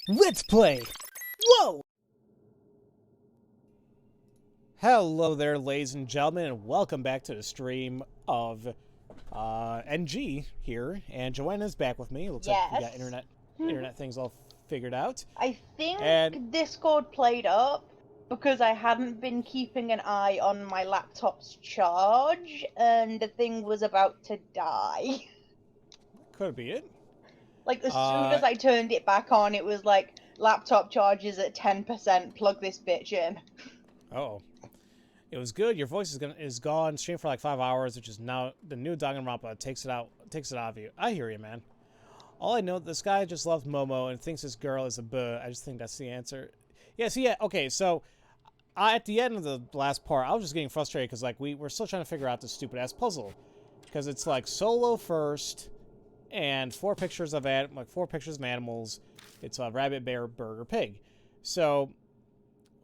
Let's play! Whoa! Hello there, ladies and gentlemen, and welcome back to the stream of NG here. And Joanna's back with me. It looks like we got internet things all figured out. I think And Discord played up because I hadn't been keeping an eye on my laptop's charge, and the thing was about to die. could be it. Like, as soon as I turned it back on, it was like, laptop charge is at 10%, plug this bitch in. Oh. It was good. Your voice is gone. Stream for like 5 hours, which is now the new Danganronpa takes it out of you. I hear you, man. All I know, this guy just loves Momo and thinks this girl is a buh. I just think that's the answer. Yeah, okay, so at the end of the last part, I was just getting frustrated because like we're still trying to figure out this stupid ass puzzle. Because it's like solo first and four pictures of animals. It's a rabbit, bear, burger, pig. So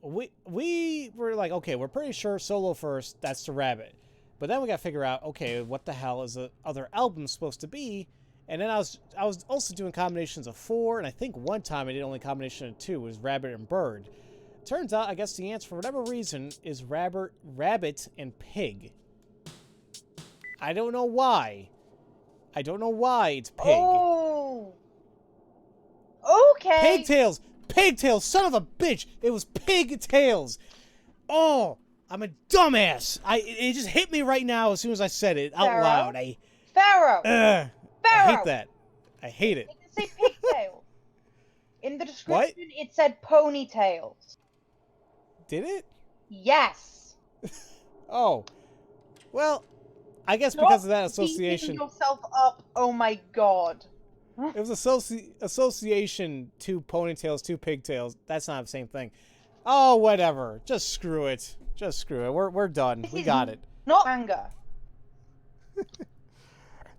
we were like, okay, we're pretty sure solo first, that's the rabbit. But then we got to figure out, okay, what the hell is the other album supposed to be? And then I was also doing combinations of 4, and I think one time I did only combination of 2, it was rabbit and bird. Turns out, I guess the answer, for whatever reason, is rabbit and pig. I don't know why. I don't know why it's pig. Oh! Okay! Pigtails! Pigtails! Son of a bitch! It was pigtails! Oh! I'm a dumbass! It just hit me right now as soon as I said it out loud. Pharaoh! I hate that. I hate it. It didn't say pigtail. In the description, What? it said ponytails. Did it? Yes! Oh. Well, I guess because of that association. Beating yourself up, oh my god. It was association, 2 ponytails, 2 pigtails. That's not the same thing. Oh, whatever. Just screw it. Just screw it. We're done. We got it. Not anger.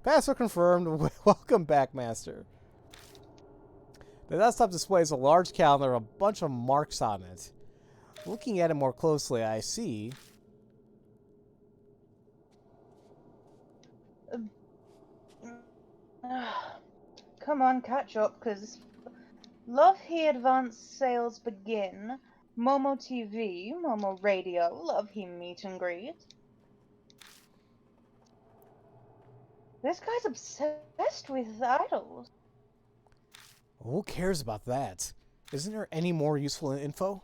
Password confirmed. Welcome back, Master. The desktop displays a large calendar with a bunch of marks on it. Looking at it more closely, I see... Come on, catch up, because Love He Advanced Sales Begin, Momo TV, Momo Radio, Love He Meet and Greet. This guy's obsessed with idols. Who cares about that? Isn't there any more useful info?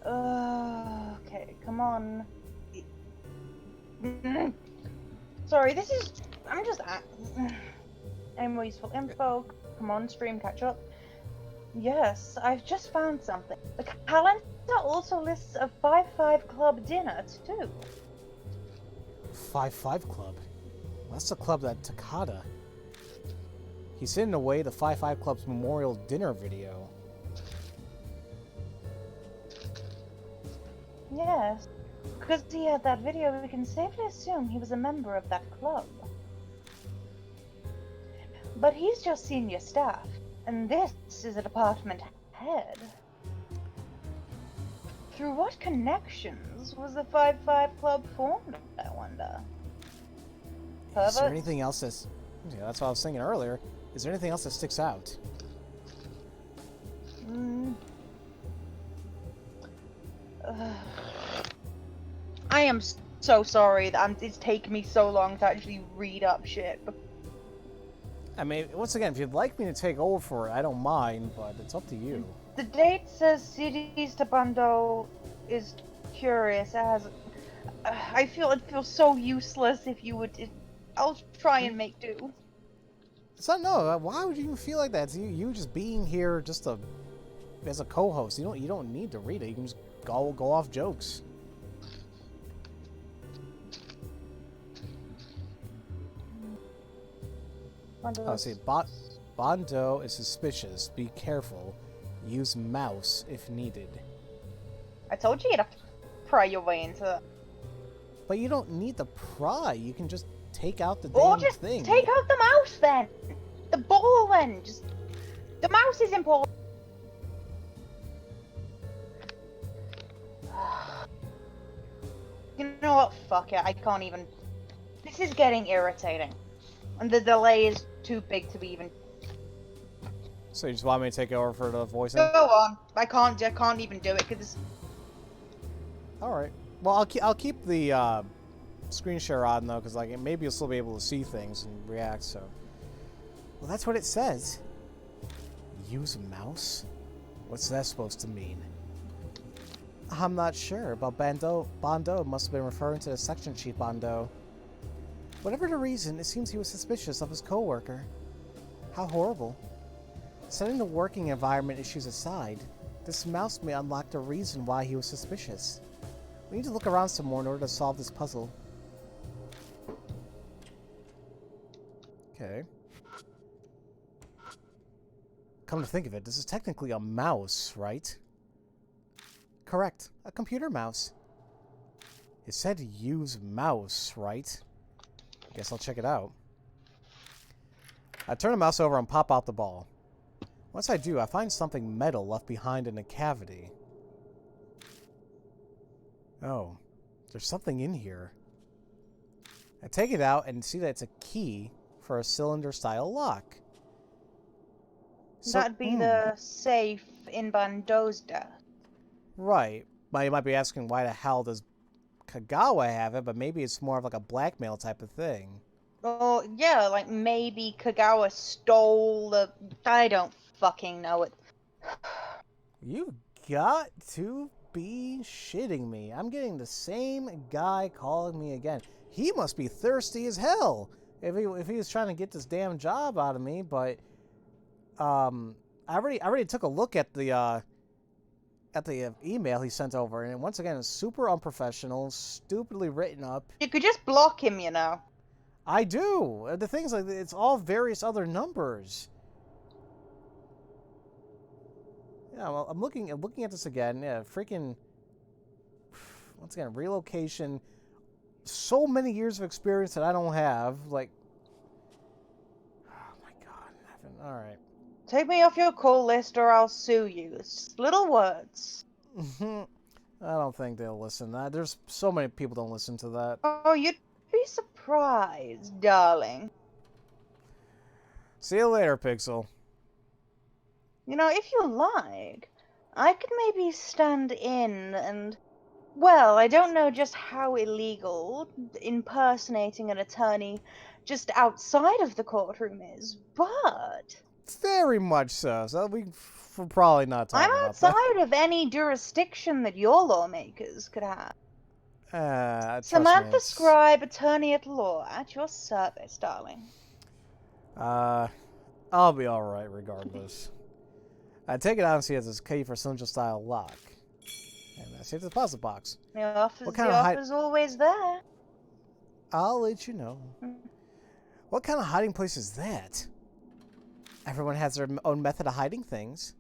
Okay, come on. Sorry, I'm just any more useful info. Come on, stream, catch up. Yes, I've just found something. The calendar also lists a 5-5 club dinner, too. 5-5 Club? That's the club that Takada. He's hidden away the 5-5 Club's memorial dinner video. Yes, because he had that video, we can safely assume he was a member of that club. But he's just senior staff, and this is a department head. Through what connections was the 5-5 Club formed, I wonder? Is there anything else that's... Yeah, that's what I was thinking earlier. Is there anything else that sticks out? I am so sorry that it's taken me so long to actually read up shit. I mean, once again, if you'd like me to take over for it, I don't mind, but it's up to you. The date says CD's to Bando is curious. It has... I feel it feels so useless if you would... I'll try and make do. So no, why would you even feel like that? It's you just being here just as a co-host. You don't need to read it. You can just go off jokes. Oh, see, Bando is suspicious. Be careful. Use mouse if needed. I told you you'd have to pry your way into that. But you don't need to pry. You can just take out the Or damn just thing. take out the mouse then. The ball then. Just the mouse is important. You know what? Fuck it. I can't even. This is getting irritating. And the delay is too big to be even... So you just want me to take over for the voicing? Go on. I can't even do it, because... Alright. Well, I'll keep the screen share on, though, because like, maybe you'll still be able to see things and react, so... Well, that's what it says. Use mouse? What's that supposed to mean? I'm not sure, but Bondo must have been referring to the section chief Bondo. Whatever the reason, it seems he was suspicious of his co-worker. How horrible. Setting the working environment issues aside, this mouse may unlock the reason why he was suspicious. We need to look around some more in order to solve this puzzle. Okay. Come to think of it, this is technically a mouse, right? Correct. A computer mouse. It said use mouse, right? Guess I'll check it out. I turn the mouse over and pop out the ball. Once I do, I find something metal left behind in a cavity. Oh, there's something in here. I take it out and see that it's a key for a cylinder-style lock. So, That'd be the safe in Bando's death. Right. But you might be asking, why the hell does Kagawa have it? But maybe it's more of like a blackmail type of thing. Oh, yeah, like maybe Kagawa stole the... I don't fucking know it. You got to be shitting me. I'm getting the same guy calling me again. He must be thirsty as hell if he was trying to get this damn job out of me, but I already took a look at the email he sent over, and once again, it's super unprofessional, stupidly written up. You could just block him, you know. I do. The thing's like, it's all various other numbers. Yeah, well, I'm looking at this again. Yeah, freaking. Once again, relocation. So many years of experience that I don't have. Like, oh my god, Nevin. All right. Take me off your call list or I'll sue you. It's just little words. I don't think they'll listen to that. There's so many people don't listen to that. Oh, you'd be surprised, darling. See you later, Pixel. You know, if you like, I could maybe stand in and... Well, I don't know just how illegal impersonating an attorney just outside of the courtroom is, but... Very much so. So we'll probably not talk I'm about that. outside of any jurisdiction that your lawmakers could have. Samantha Scribe, attorney at law, at your service, darling. I'll be alright regardless. I take it out and see it's a key for cylinder-style lock. And I see the deposit box. The offer's always there. I'll let you know. What kind of hiding place is that? Everyone has their own method of hiding things.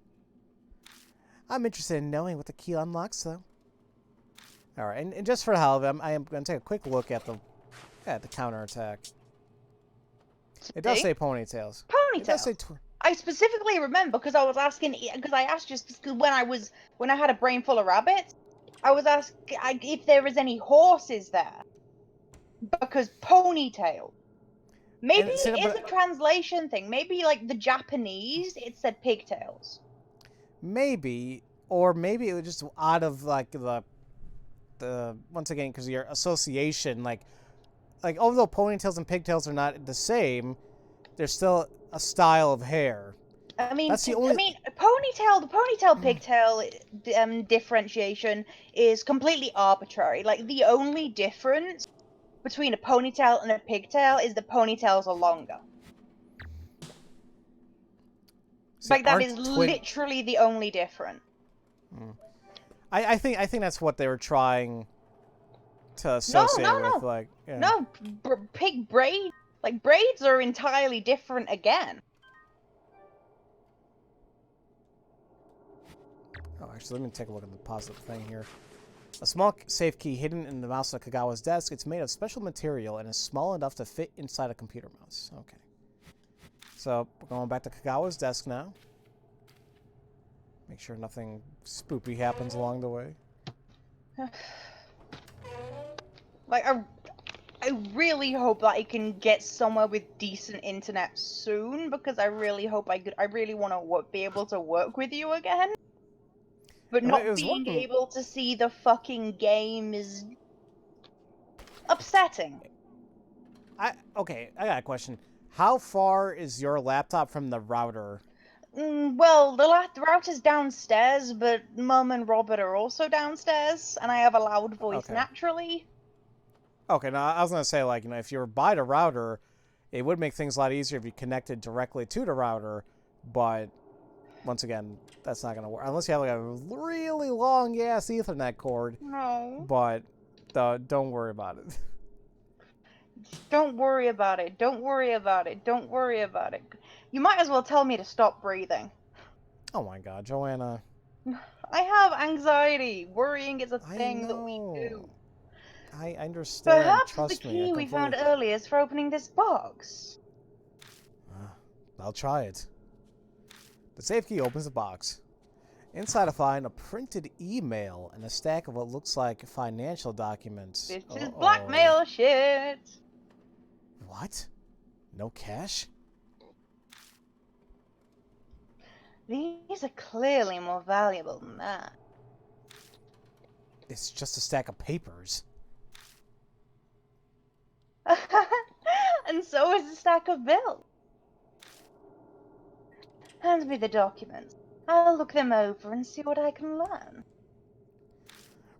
I'm interested in knowing what the key unlocks, though. Alright, and just for the hell of it, I am going to take a quick look at the counterattack. It does say ponytails. Ponytails. It does say I specifically remember because I was asking, because I asked just when I had a brain full of rabbits, I was asking if there was any horses there. Because ponytail. Maybe it is a translation thing. Maybe like the Japanese, it said pigtails. Maybe, or maybe it was just out of like the once again because your association, like although ponytails and pigtails are not the same, they're still a style of hair. I mean, that's the only... the ponytail pigtail differentiation is completely arbitrary. Like the only difference between a ponytail and a pigtail is the ponytails are longer. See, like that is literally the only difference. I think that's what they were trying to associate with. Like, yeah. No, pig braid. Like braids are entirely different again. Oh, actually, let me take a look at the positive thing here. A small safe key hidden in the mouse of Kagawa's desk. It's made of special material and is small enough to fit inside a computer mouse. Okay. So, we're going back to Kagawa's desk now. Make sure nothing spoopy happens along the way. Like, I really hope that I can get somewhere with decent internet soon, because I really hope I really want to be able to work with you again. But I mean, it not was being working. able to see the fucking game is upsetting. Okay, I got a question. How far is your laptop from the router? Well, the router's downstairs, but Mum and Robert are also downstairs, and I have a loud voice Okay. naturally. Okay, now I was gonna say, like, if you were by the router, it would make things a lot easier if you connected directly to the router, but once again, that's not gonna work unless you have like a really long ass Ethernet cord. No. But don't worry about it. Don't worry about it. Don't worry about it. Don't worry about it. You might as well tell me to stop breathing. Oh my God, Joanna. I have anxiety. Worrying is a I thing that we know. do. I understand. Perhaps the Trust me, I key we found completely. earlier is for opening this box. Uh, I'll try it. The safe key opens the box. Inside, I find a printed email and a stack of what looks like financial documents. This is Uh-oh. blackmail shit. What? No cash? These are clearly more valuable than that. It's just a stack of papers. And so is a stack of bills. Hand me the documents. I'll look them over and see what I can learn.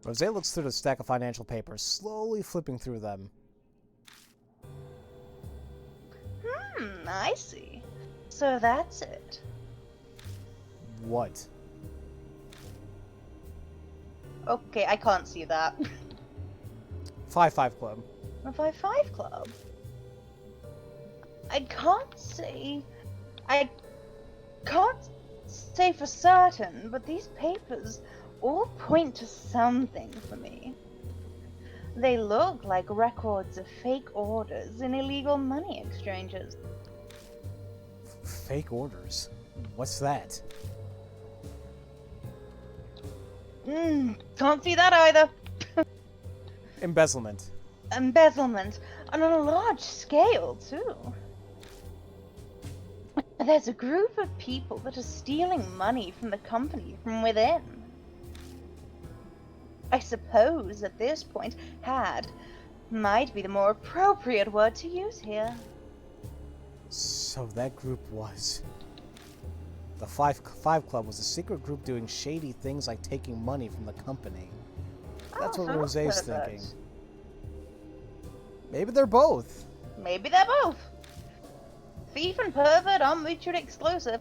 Rose looks through the stack of financial papers, slowly flipping through them. I see. So that's it. What? Okay, I can't see that. 5-5 Club. A 5-5 club. I can't say. I can't say for certain, but these papers all point to something for me. They look like records of fake orders and illegal money exchanges. Fake orders? What's that? Can't see that either. Embezzlement. Embezzlement, and on a large scale, too. There's a group of people that are stealing money from the company from within. I suppose at this point, had might be the more appropriate word to use here. So that group was... The 5-5 Club was a secret group doing shady things like taking money from the company. That's what Rosé's thinking. Maybe they're both. Maybe they're both. Thief and pervert aren't mutually exclusive.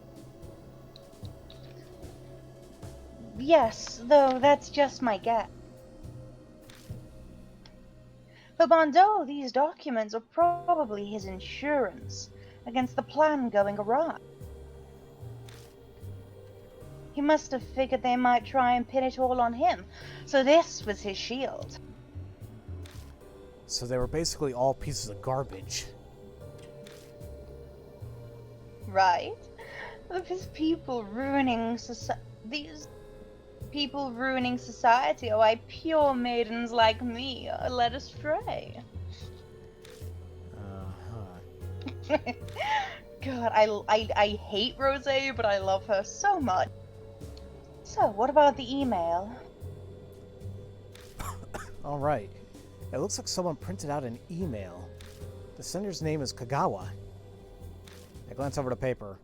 Yes, though that's just my guess. For Bondeau, these documents are probably his insurance against the plan going awry. He must have figured they might try and pin it all on him, so this was his shield. So they were basically all pieces of garbage. Right? These people ruining society are why pure maidens like me are led astray. God, I hate Rosé, but I love her so much. So, what about the email? Alright. It looks like someone printed out an email. The sender's name is Kagawa. I glance over the paper.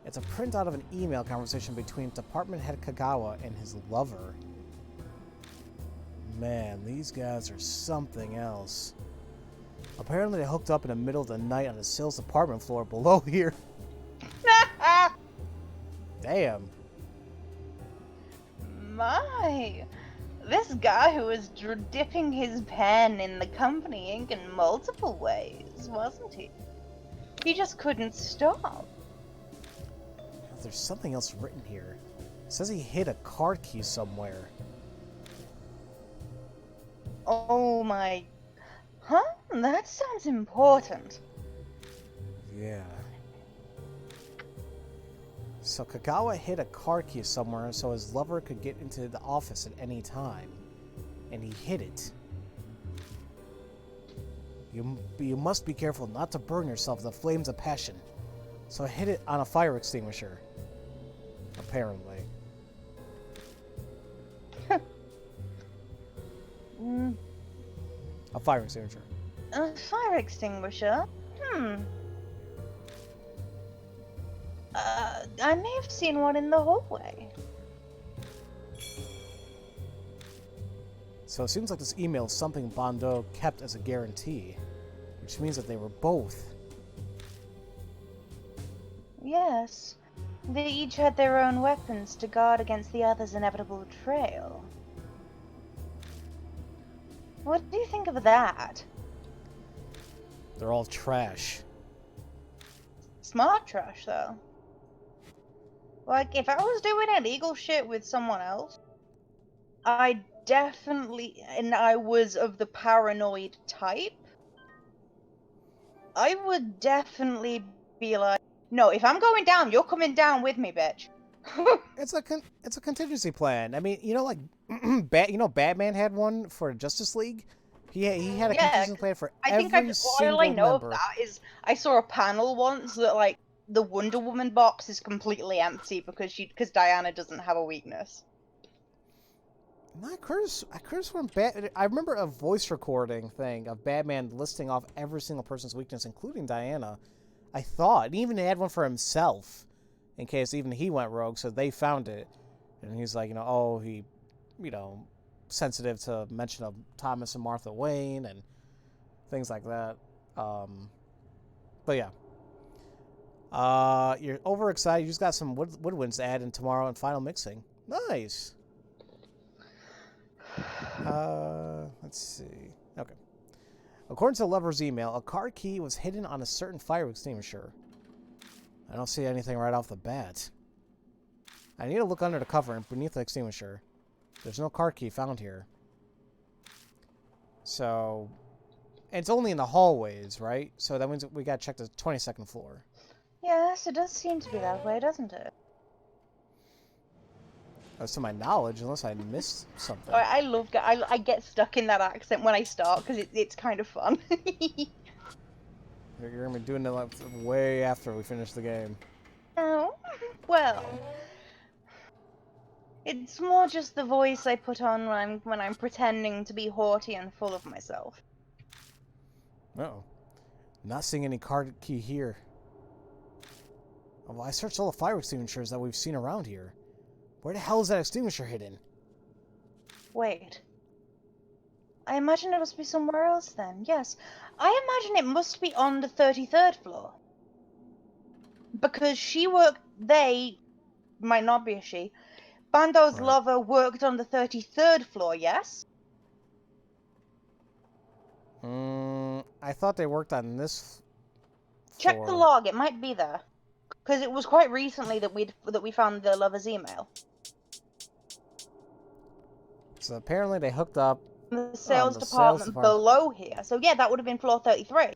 It's a printout of an email conversation between department head Kagawa and his lover. Man, these guys are something else. Apparently they hooked up in the middle of the night on the sales apartment floor below here. Damn. My, this guy who was dipping his pen in the company ink in multiple ways, wasn't he? He just couldn't stop. There's something else written here. It says he hid a card key somewhere. Oh my... Huh? That sounds important. Yeah. So Kagawa hid a card key somewhere so his lover could get into the office at any time. And he hid it. You must be careful not to burn yourself in the flames of passion. So I hid it on a fire extinguisher. Apparently. A fire extinguisher. A fire extinguisher? I may have seen one in the hallway. So it seems like this email is something Bondo kept as a guarantee, which means that they were both. Yes. They each had their own weapons to guard against the other's inevitable betrayal. What do you think of that? They're all trash. Smart trash, though. Like, if I was doing illegal shit with someone else, I was of the paranoid type, I would definitely be like, no, if I'm going down, you're coming down with me, bitch. It's a contingency plan. I mean, you know, like, Batman had one for Justice League. He had a contingency plan for every single all I know member. of that is I saw a panel once that like the Wonder Woman box is completely empty because Diana doesn't have a weakness. I could have sworn I remember a voice recording thing of Batman listing off every single person's weakness, including Diana. I thought, and even had one for himself, in case even he went rogue. So they found it, and he's like, sensitive to mention of Thomas and Martha Wayne and things like that. But yeah, you're overexcited. You just got some woodwinds to add in tomorrow and final mixing. Nice. Let's see. Okay. According to the lover's email, a card key was hidden on a certain fire extinguisher. I don't see anything right off the bat. I need to look under the cover and beneath the extinguisher. There's no card key found here. So, it's only in the hallways, right? So that means we gotta check the 22nd floor. Yes, it does seem to be that way, doesn't it? As to my knowledge, unless I missed something. I get stuck in that accent when I start because it's kind of fun. You're gonna be doing it like way after we finish the game. Oh, well, it's more just the voice I put on when I'm pretending to be haughty and full of myself. Uh-oh. Not seeing any card key here. Well, I searched all the fire extinguishers that we've seen around here. Where the hell is that extinguisher hidden? Wait. I imagine it must be somewhere else then. Yes. I imagine it must be on the 33rd floor. Because might not be a she, Bando's lover worked on the 33rd floor, yes? I thought they worked on this floor. Check the log, it might be there. Because it was quite recently that we found the lover's email. So apparently they hooked up The sales department below here. So yeah, that would have been floor 33.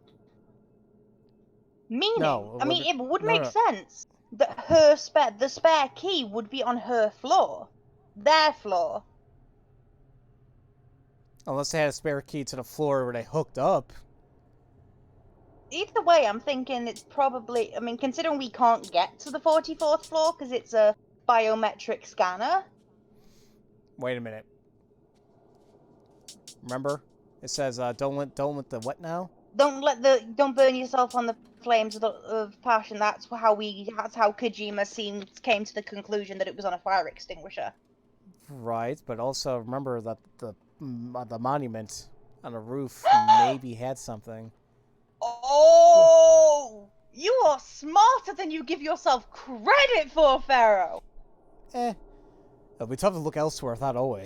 Meaning, it would make sense that the spare key would be on her floor. Their floor. Unless they had a spare key to the floor where they hooked up. Either way, I'm thinking it's probably, considering we can't get to the 44th floor because it's a biometric scanner. Wait a minute. Remember? It says, don't let the what now? Don't burn yourself on the flames of passion. That's how Kojima came to the conclusion that it was on a fire extinguisher. Right, but also remember that the monument on the roof maybe had something. Oh! You are smarter than you give yourself credit for, Pharaoh! It'll be tough to look elsewhere without Owe.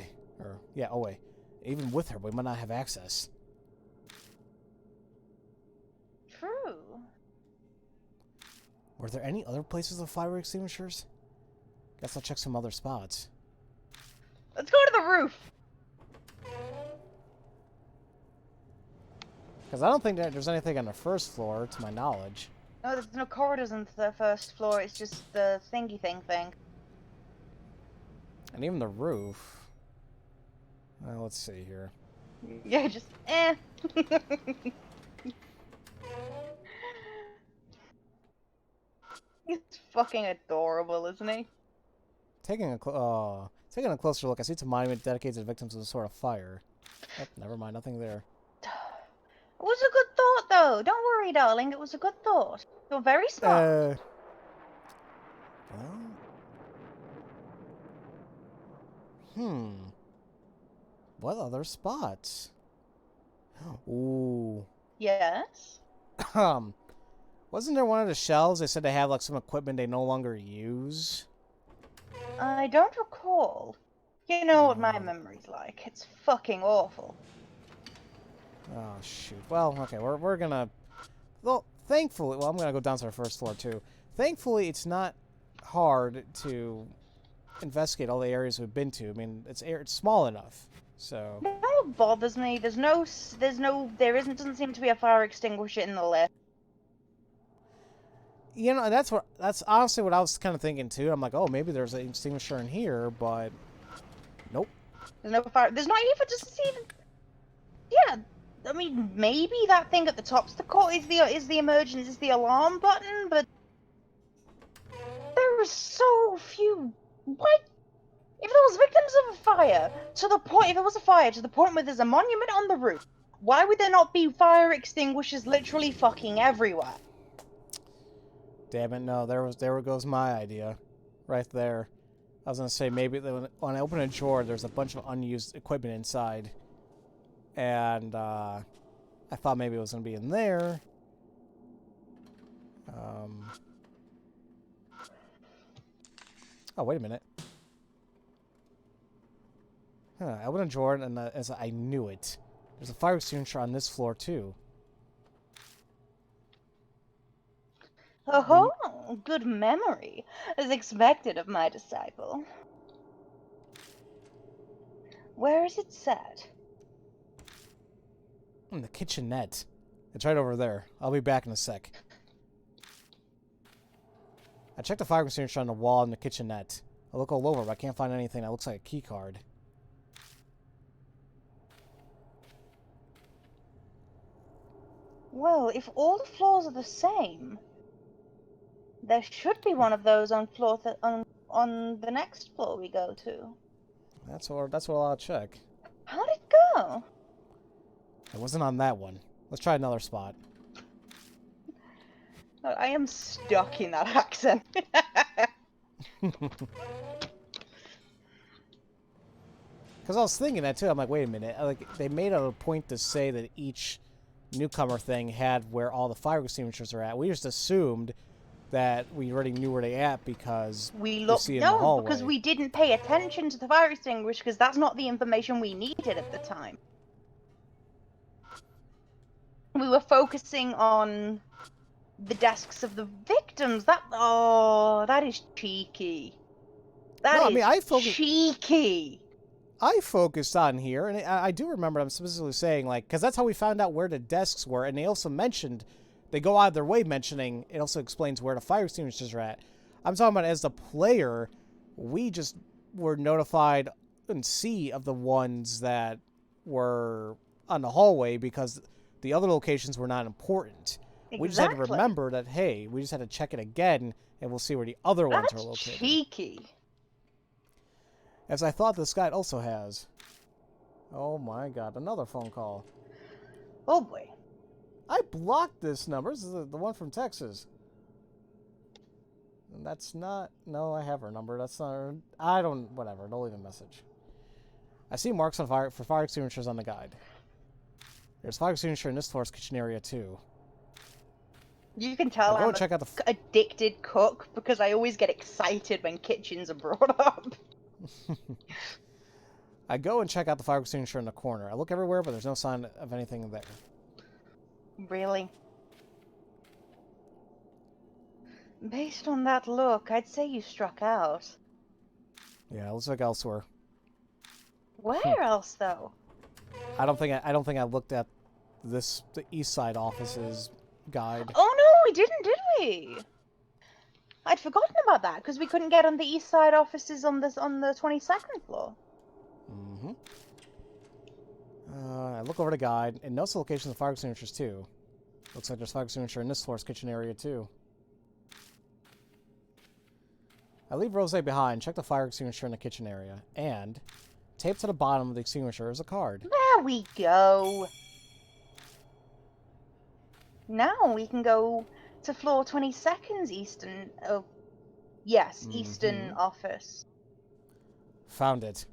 Owe. Even with her, we might not have access. True. Were there any other places with fire extinguishers? Guess I'll check some other spots. Let's go to the roof! Because I don't think that there's anything on the first floor, to my knowledge. No, there's no corridors on the first floor, it's just the thingy thing. And even the roof. Well, let's see here. Yeah, just, He's fucking adorable, isn't he? Taking a closer look, I see it's a monument dedicated to the victims of the Sword of Fire. Oh, never mind, nothing there. It was a good thought, though. Don't worry, darling. It was a good thought. You're very smart. Well, what other spots? Ooh. Yes? Wasn't there one of the shelves they said they have like some equipment they no longer use? I don't recall. You know what my memory's like. It's fucking awful. Oh shoot. Well, okay, we're gonna. Well, thankfully, I'm gonna go down to the first floor too. Thankfully, it's not hard to investigate all the areas we've been to. I mean, it's small enough, so. You know what bothers me? There doesn't seem to be a fire extinguisher in the lift. You know, that's honestly what I was kind of thinking too. I'm like, oh, maybe there's an extinguisher in here, but nope. There's no fire. There's not even just even. Yeah, I mean, maybe that thing at the top's is the emergency, is the alarm button, but there are so few. What? If there was victims of a fire, if it was a fire to the point where there's a monument on the roof, why would there not be fire extinguishers literally fucking everywhere? Damn it, no, there goes my idea. Right there. I was gonna say maybe when I open a drawer, there's a bunch of unused equipment inside. And I thought maybe it was gonna be in there. Oh, wait a minute. Huh, I opened a drawer and as I knew it. There's a fire extinguisher on this floor too. Oh, good memory, as expected of my disciple. Where is it set? In the kitchenette. It's right over there. I'll be back in a sec. I checked the fire extinguisher on the wall in the kitchenette. I look all over, but I can't find anything that looks like a key card. Well, if all the floors are the same, there should be one of those on on the next floor we go to. That's what I'll check. How'd it go? It wasn't on that one. Let's try another spot. I am stuck in that accent. Because I was thinking that too. I'm like, wait a minute. Like they made a point to say that each newcomer thing had where all the fire extinguishers are at. We just assumed that we already knew where they at because we see in the hallway. Because we didn't pay attention to the fire extinguisher because that's not the information we needed at the time. We were focusing on the desks of the victims. That is cheeky. Cheeky. I focused on here, and I do remember them specifically saying, like, because that's how we found out where the desks were, and they also mentioned, they go out of their way mentioning, it also explains where the fire extinguishers are at. I'm talking about as the player, we just were notified and see of the ones that were on the hallway because the other locations were not important. Exactly. We just had to remember that, hey, we just had to check it again, and we'll see where the other ones are located. That's cheeky. As I thought this guide also has. Oh my god, another phone call. Oh boy. I blocked this number. This is the one from Texas. And that's not... No, I have her number. That's not... I don't... Whatever. Don't leave a message. I see marks on for fire extinguishers on the guide. There's fire extinguisher in this floor's kitchen area too. You can tell I'm check out the addicted cook because I always get excited when kitchens are brought up. I go and check out the fire extinguisher in the corner. I look everywhere, but there's no sign of anything there. Really? Based on that look, I'd say you struck out. Yeah, let's look elsewhere. Where else, though? I don't think I looked at the East Side office's guide. Oh no, we didn't, did we? I'd forgotten about that because we couldn't get on the East Side offices on the 22nd floor. Mm-hmm. I look over the guide and notice the location of the fire extinguishers too. Looks like there's fire extinguisher in this floor's kitchen area too. I leave Rose behind, check the fire extinguisher in the kitchen area, and taped to the bottom of the extinguisher is a card. There we go. Now we can go to floor 22nd's eastern... Oh, yes, eastern office. Found it.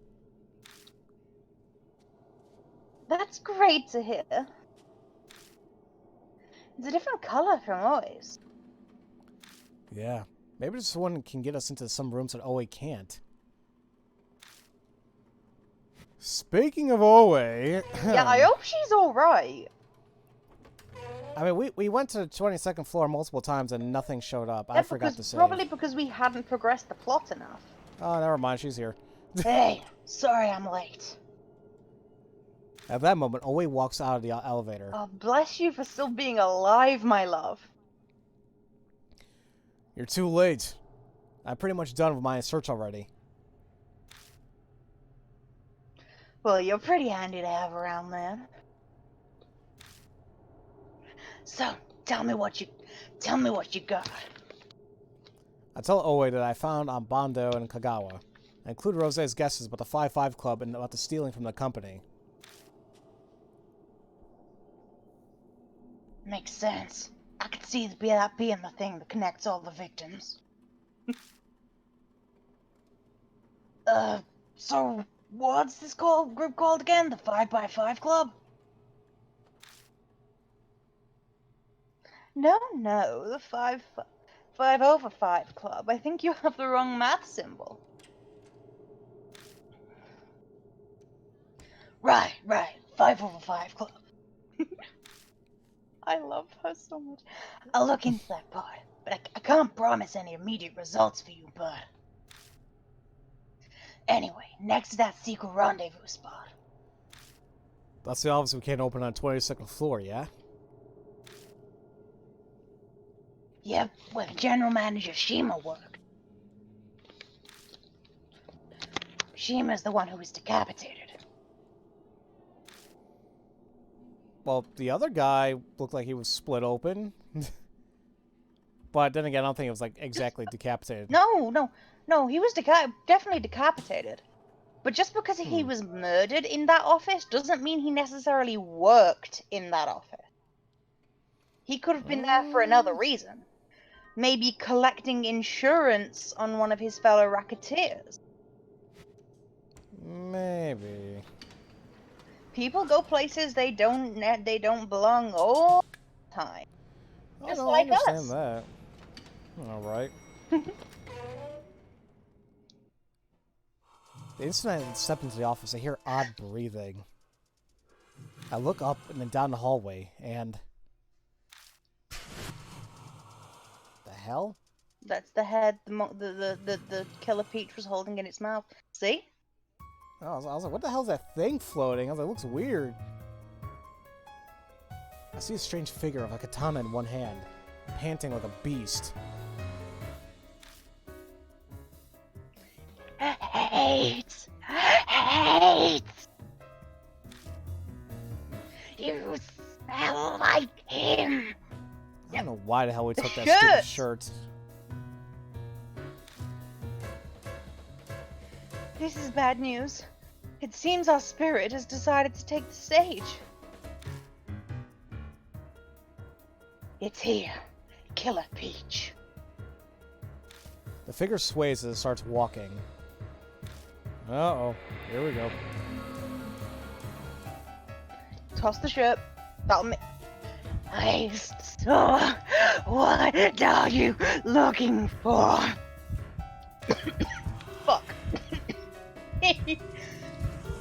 That's great to hear. It's a different color from always. Yeah. Maybe this one can get us into some rooms that Owe can't. Speaking of Owe... Yeah, I hope she's alright. I mean, we went to the 22nd floor multiple times and nothing showed up. Yeah, I forgot to say. Probably because we hadn't progressed the plot enough. Oh, never mind. She's here. Hey, sorry I'm late. At that moment, Owe walks out of the elevator. Oh, bless you for still being alive, my love. You're too late. I'm pretty much done with my search already. Well, you're pretty handy to have around, man. So, tell me what you got. I tell Owe that I found on Bondo and Kagawa. I include Rose's guesses about the 5-5 Club and about the stealing from the company. Makes sense. I could see that being the thing that connects all the victims. So what's this group called again? The 5x5 Club? No, the 5 over 5 Club. I think you have the wrong math symbol. Right. 5 over 5 Club. I love her so much. I'll look into that part, but I can't promise any immediate results for you, bud. Anyway, next to that secret rendezvous spot. That's the office we can't open on the 22nd floor, yeah? Yep, where the general manager Shima worked. Shima's the one who was decapitated. Well, the other guy looked like he was split open. But then again, I don't think it was, like, exactly decapitated. No, he was definitely decapitated. But just because he was murdered in that office doesn't mean he necessarily worked in that office. He could have been there for another reason. Maybe collecting insurance on one of his fellow racketeers. Maybe. People go places they don't belong all the time. Just like us. I understand that. All right. The instant I step into the office, I hear odd breathing. I look up and then down the hallway, and the hell? That's the head the killer Peach was holding in its mouth. See? I was like, what the hell is that thing floating? I was like, it looks weird. I see a strange figure of a katana in one hand, panting like a beast. Hate! You smell like him! I don't know why the hell we took that stupid shirt. This is bad news. It seems our spirit has decided to take the stage. It's here. Killer Peach. The figure sways as it starts walking. Uh-oh. Here we go. Toss the shirt. That'll make... I saw... What are you looking for? Fuck.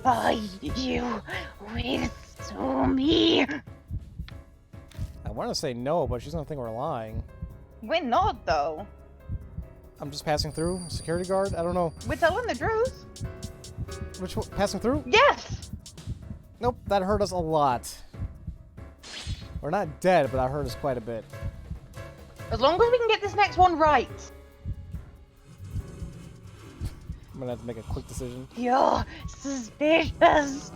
Are you with me? I want to say no, but she's gonna think we're lying. We're not, though. I'm just passing through? Security guard? I don't know. We're telling the truth. Which one? Passing through? Yes! Nope, that hurt us a lot. We're not dead, but that hurt us quite a bit. As long as we can get this next one right. I'm gonna have to make a quick decision. You're suspicious.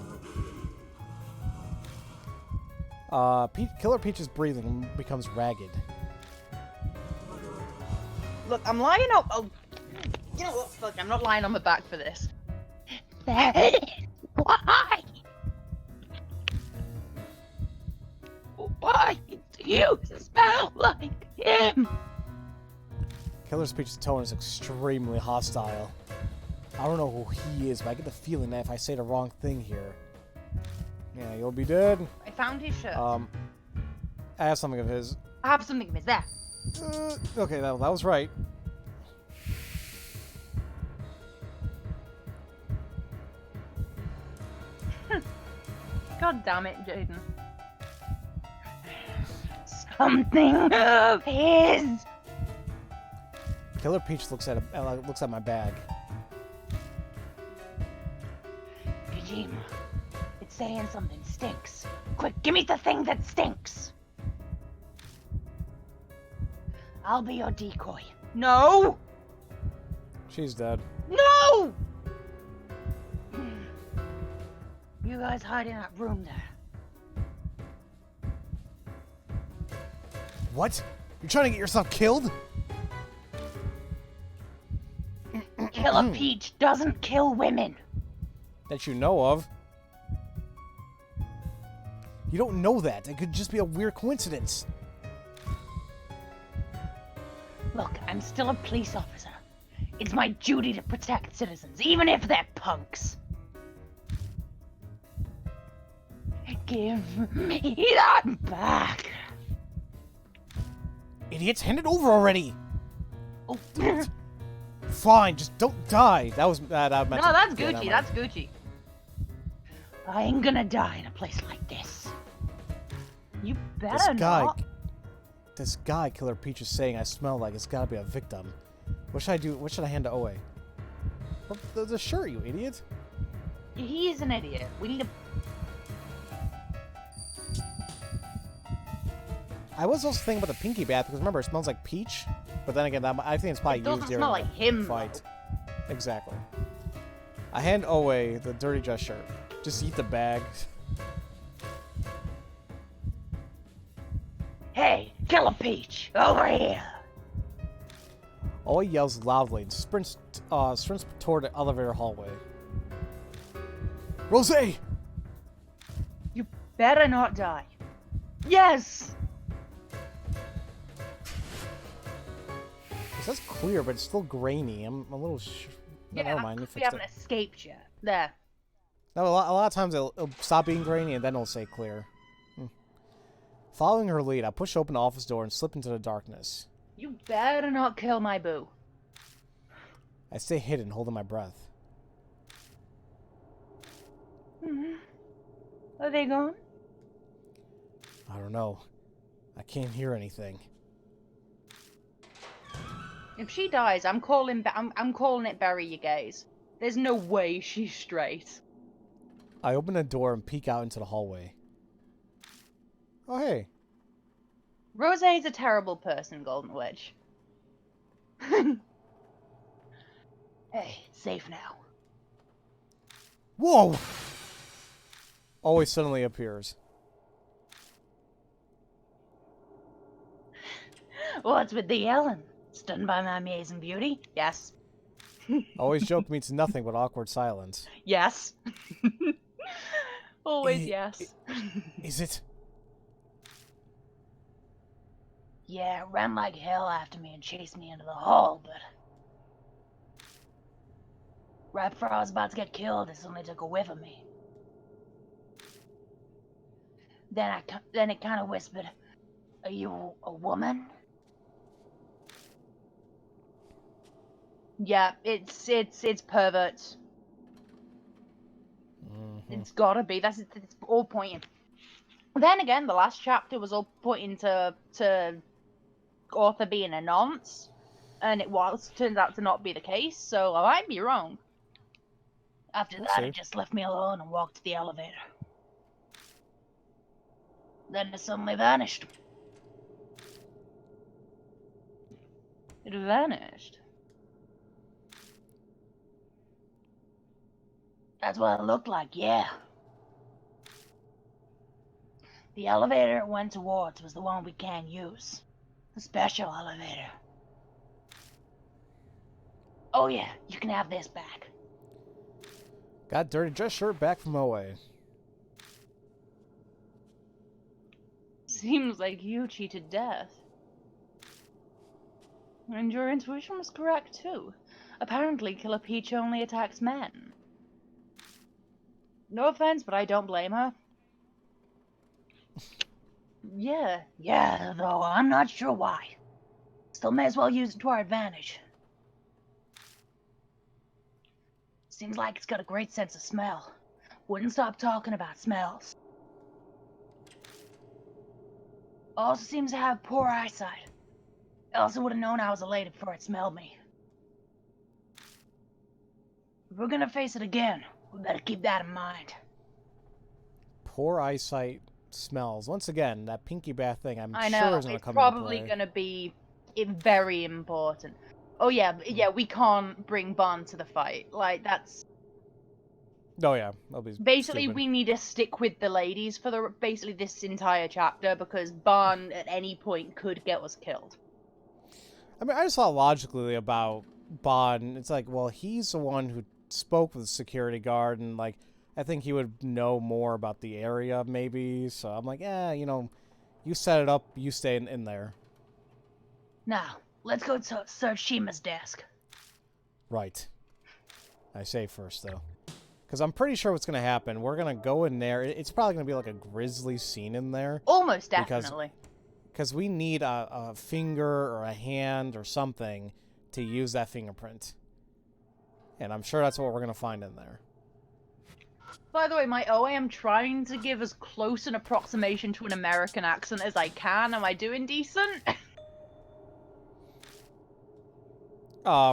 Killer Peach's breathing becomes ragged. Look, I'm lying up. Oh. You know what? Fuck, I'm not lying on my back for this. That is why. Why do you smell like him? Killer Speech's tone is extremely hostile. I don't know who he is, but I get the feeling that if I say the wrong thing here, yeah, you'll be dead. I found his shirt. I have something of his. I have something of his there. Okay, that was right. God damn it, Jaden. Something of his. Killer Peach looks at my bag. Kojima, it's saying something stinks. Quick, give me the thing that stinks. I'll be your decoy. No! She's dead. No! You guys hide in that room there. What? You're trying to get yourself killed? Killer Peach doesn't kill women. That you know of. You don't know that. It could just be a weird coincidence. Look, I'm still a police officer. It's my duty to protect citizens, even if they're punks. Give me that back. Idiots, hand it over already. Oh. Fine, just don't die. That was that. No, that's Gucci. That's Gucci. I ain't gonna die in a place like this. You better not. This guy, Killer Peach, is saying I smell like it's gotta be a victim. What should I do? What should I hand to Oe? Well, the shirt, you idiot. He is an idiot. We need to. I was also thinking about the pinky bath because remember it smells like peach, but then again, I think it's probably It doesn't used during smell like him, the fight. though. Exactly. I hand Oe the dirty dress shirt. Just eat the bag. Hey, Killer Peach, over here. Oe yells loudly and sprints toward the elevator hallway. Rose! You better not die. Yes. It says clear, but it's still grainy. I'm a little. Never mind. We haven't escaped yet. There. No, a lot of times it'll stop being grainy and then it'll say clear. Following her lead, I push open the office door and slip into the darkness. You better not kill my boo. I stay hidden, holding my breath. Are they gone? I don't know. I can't hear anything. If she dies, I'm calling it bury you guys. There's no way she's straight. I open the door and peek out into the hallway. Oh, hey. Rosé's a terrible person, Golden Wedge. Hey, it's safe now. Whoa! Always suddenly appears. What's with the yelling? Stunned by my amazing beauty? Yes. Always joke means nothing but awkward silence. Yes. Always yes. Is it? Yeah, it ran like hell after me and chased me into the hall, but... right before I was about to get killed, it suddenly took a whiff of me. Then it kind of whispered, "Are you a woman?" Yeah, it's perverts. It's gotta be. It's all pointing. Then again, the last chapter was all pointing to Arthur being a nonce, and it turns out to not be the case. So I might be wrong. After that, it just left me alone and walked to the elevator. Then it suddenly vanished. It vanished. That's what it looked like, yeah. The elevator it went towards was the one we can't use. A special elevator. Oh yeah, you can have this back. Got dirty dress shirt back from OA. Seems like you cheated death. And your intuition was correct too. Apparently, Killer Peach only attacks men. No offense, but I don't blame her. Yeah, though I'm not sure why. Still may as well use it to our advantage. Seems like it's got a great sense of smell. Wouldn't stop talking about smells. Also seems to have poor eyesight. Else it would have known I was elated before it smelled me. If we're gonna face it again, we better keep that in mind. Poor eyesight smells. Once again, that pinky bath thing I'm I sure know, is going to it's come probably into play. gonna be very important. Oh yeah, we can't bring Bond to the fight. Like, that's... Oh yeah, that'll be Basically, stupid. we need to stick with the ladies for basically this entire chapter, because Bond at any point could get us killed. I mean, I just thought logically about Bond. It's like, well, he's the one who spoke with the security guard, and like, I think he would know more about the area, maybe. So I'm like, you set it up, you stay in there. Now, let's go search Shima's desk. Right. I say first, though. Because I'm pretty sure what's going to happen. We're going to go in there. It's probably going to be like a grisly scene in there. Almost definitely. Because we need a finger or a hand or something to use that fingerprint. And I'm sure that's what we're going to find in there. By the way, my OA, I'm trying to give as close an approximation to an American accent as I can. Am I doing decent?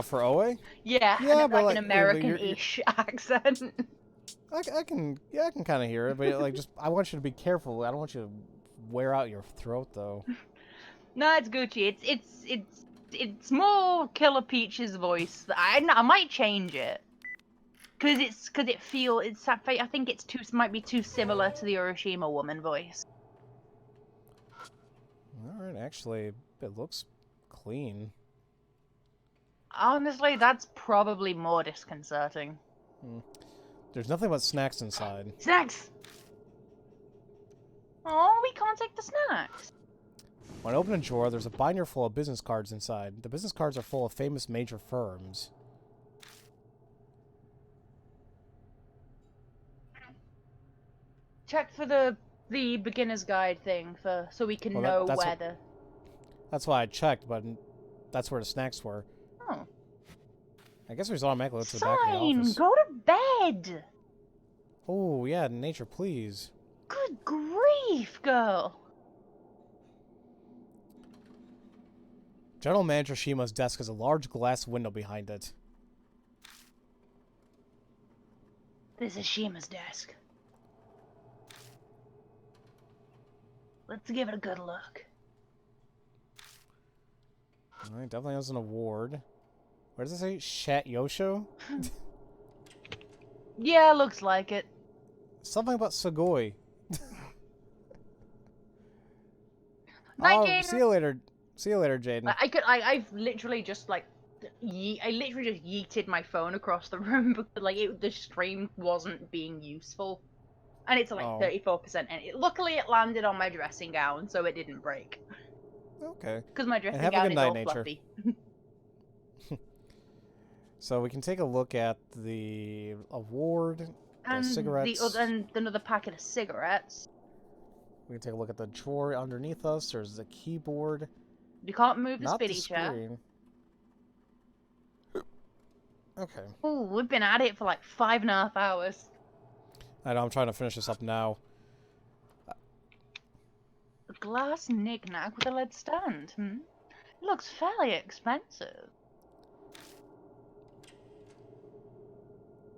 For OA? Yeah, Yeah, and but like an like American-ish accent. I can kind of hear it, but like just I want you to be careful. I don't want you to wear out your throat though. No, it's Gucci. It's more Killer Peach's voice. I might change it. I think might be too similar to the Urashima woman voice. All right, actually, it looks clean. Honestly, that's probably more disconcerting. There's nothing but snacks inside. Snacks! Oh, we can't take the snacks. When I open a drawer, there's a binder full of business cards inside. The business cards are full of famous major firms. Check for the beginner's guide thing so we can know where the... That's why I checked, but that's where the snacks were. Oh. I guess we just automatically go to the back of the office. Go to bed! Oh, yeah, nature, please. Good grief, girl! General Manager Shima's desk has a large glass window behind it. This is Shima's desk. Let's give it a good look. Alright, definitely has an award. What does it say? Shat Yosho? Yeah, looks like it. Something about Sugoi. Night, Oh, Jaden. see you later. See you later, Jaden. I've literally just like, I literally just yeeted my phone across the room because like the stream wasn't being useful, and it's like 34%. And luckily it landed on my dressing gown, so it didn't break. Okay. Because my dressing have a gown good is night, all nature. fluffy. So we can take a look at the award, And the cigarettes. and another packet of cigarettes. We can take a look at the drawer underneath us. There's the keyboard. You can't move the Not the spinny chair. screen. Okay. Ooh, we've been at it for like 5.5 hours. I know, I'm trying to finish this up now. A glass knick-knack with a lead stand, It looks fairly expensive.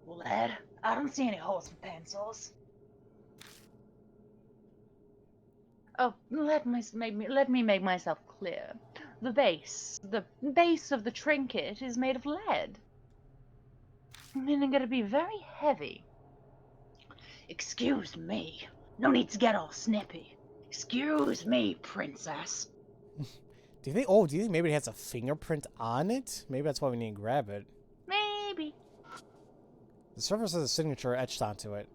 Lead? I don't see any holes for pencils. Oh, let me make myself clear. The base of the trinket is made of lead. Meaning it'll be very heavy. Excuse me. No need to get all snippy. Excuse me, princess. Do you think maybe it has a fingerprint on it? Maybe that's why we need to grab it. maybe. The surface has a signature etched onto it.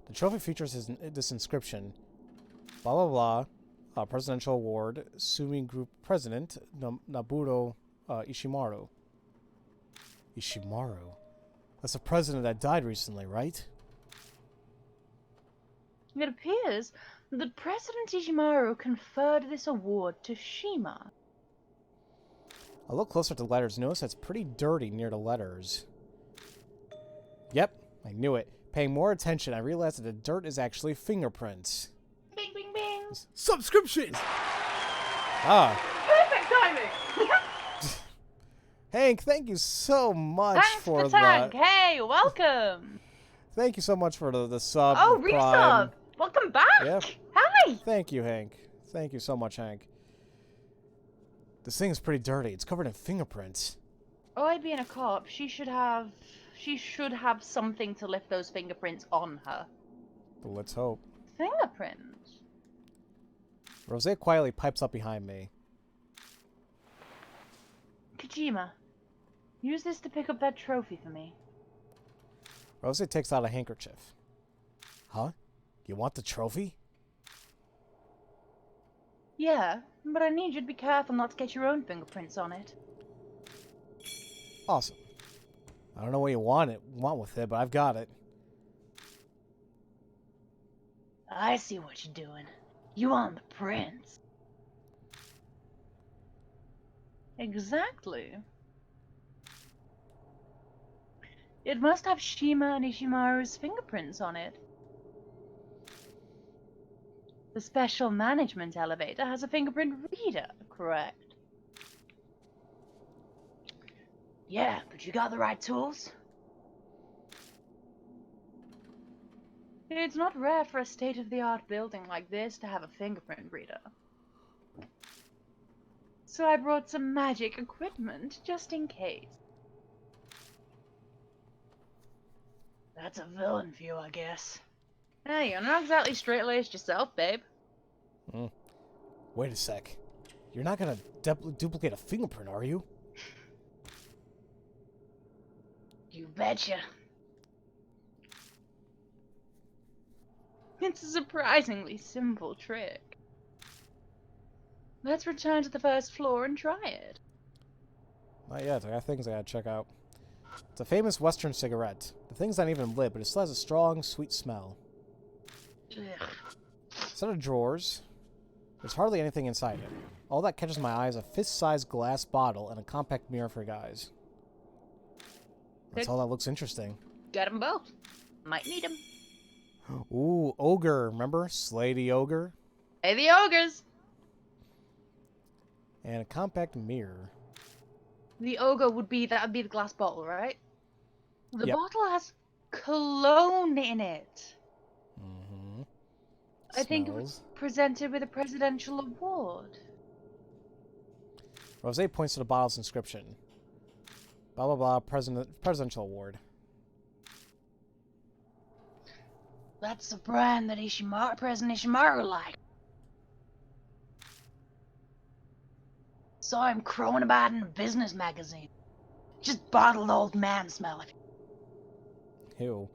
The trophy features this inscription. Blah blah blah. Presidential Award, Sumi Group President, Naburo Ishimaru. Ishimaru? That's a president that died recently, right? It appears that President Ishimaru conferred this award to Shima. I look closer at the letters. Notice that's pretty dirty near the letters. Yep, I knew it. Paying more attention, I realized that the dirt is actually fingerprints. Bing, bing, bing. Subscription! Ah. Perfect timing. Hank, thank you so much Thanks for for the... tag. Hey, welcome. Thank you so much for the sub. Oh, the Prime. resub. Welcome back. Yep. Hi. Thank you, Hank. Thank you so much, Hank. This thing is pretty dirty. It's covered in fingerprints. I being a cop, she should have something to lift those fingerprints on her. But let's hope. Fingerprints? Rosé quietly pipes up behind me. Kojima, use this to pick up that trophy for me. Rosé takes out a handkerchief. Huh? You want the trophy? Yeah, but I need you to be careful not to get your own fingerprints on it. Awesome. I don't know what you want with it, but I've got it. I see what you're doing. You want the prints. Exactly. It must have Shima and Ishimaru's fingerprints on it. The special management elevator has a fingerprint reader, correct? Yeah, but you got the right tools? It's not rare for a state-of-the-art building like this to have a fingerprint reader. So I brought some magic equipment, just in case. That's a villain view, I guess. Hey, you're not exactly straight-laced yourself, babe. Wait a sec. You're not gonna duplicate a fingerprint, are you? You betcha. It's a surprisingly simple trick. Let's return to the first floor and try it. Not yet. I got things I gotta check out. It's a famous Western cigarette. The thing's not even lit, but it still has a strong, sweet smell. Ugh. Set of drawers. There's hardly anything inside it. All that catches my eye is a fist-sized glass bottle and a compact mirror for guys. That's all that looks interesting. Got 'em both. Might need 'em. Ooh, ogre. Remember? Slay the ogre? Hey, the ogres! And a compact mirror. The ogre would be the glass bottle, right? The Yep. bottle has cologne in it. Mm-hmm. I think it was presented with a presidential award. Rosé points to the bottle's inscription. Blah, blah, blah, presidential award. That's the brand that President Ishimaru liked. Saw him crowing about in a business magazine. Just bottled old man smell. Ew.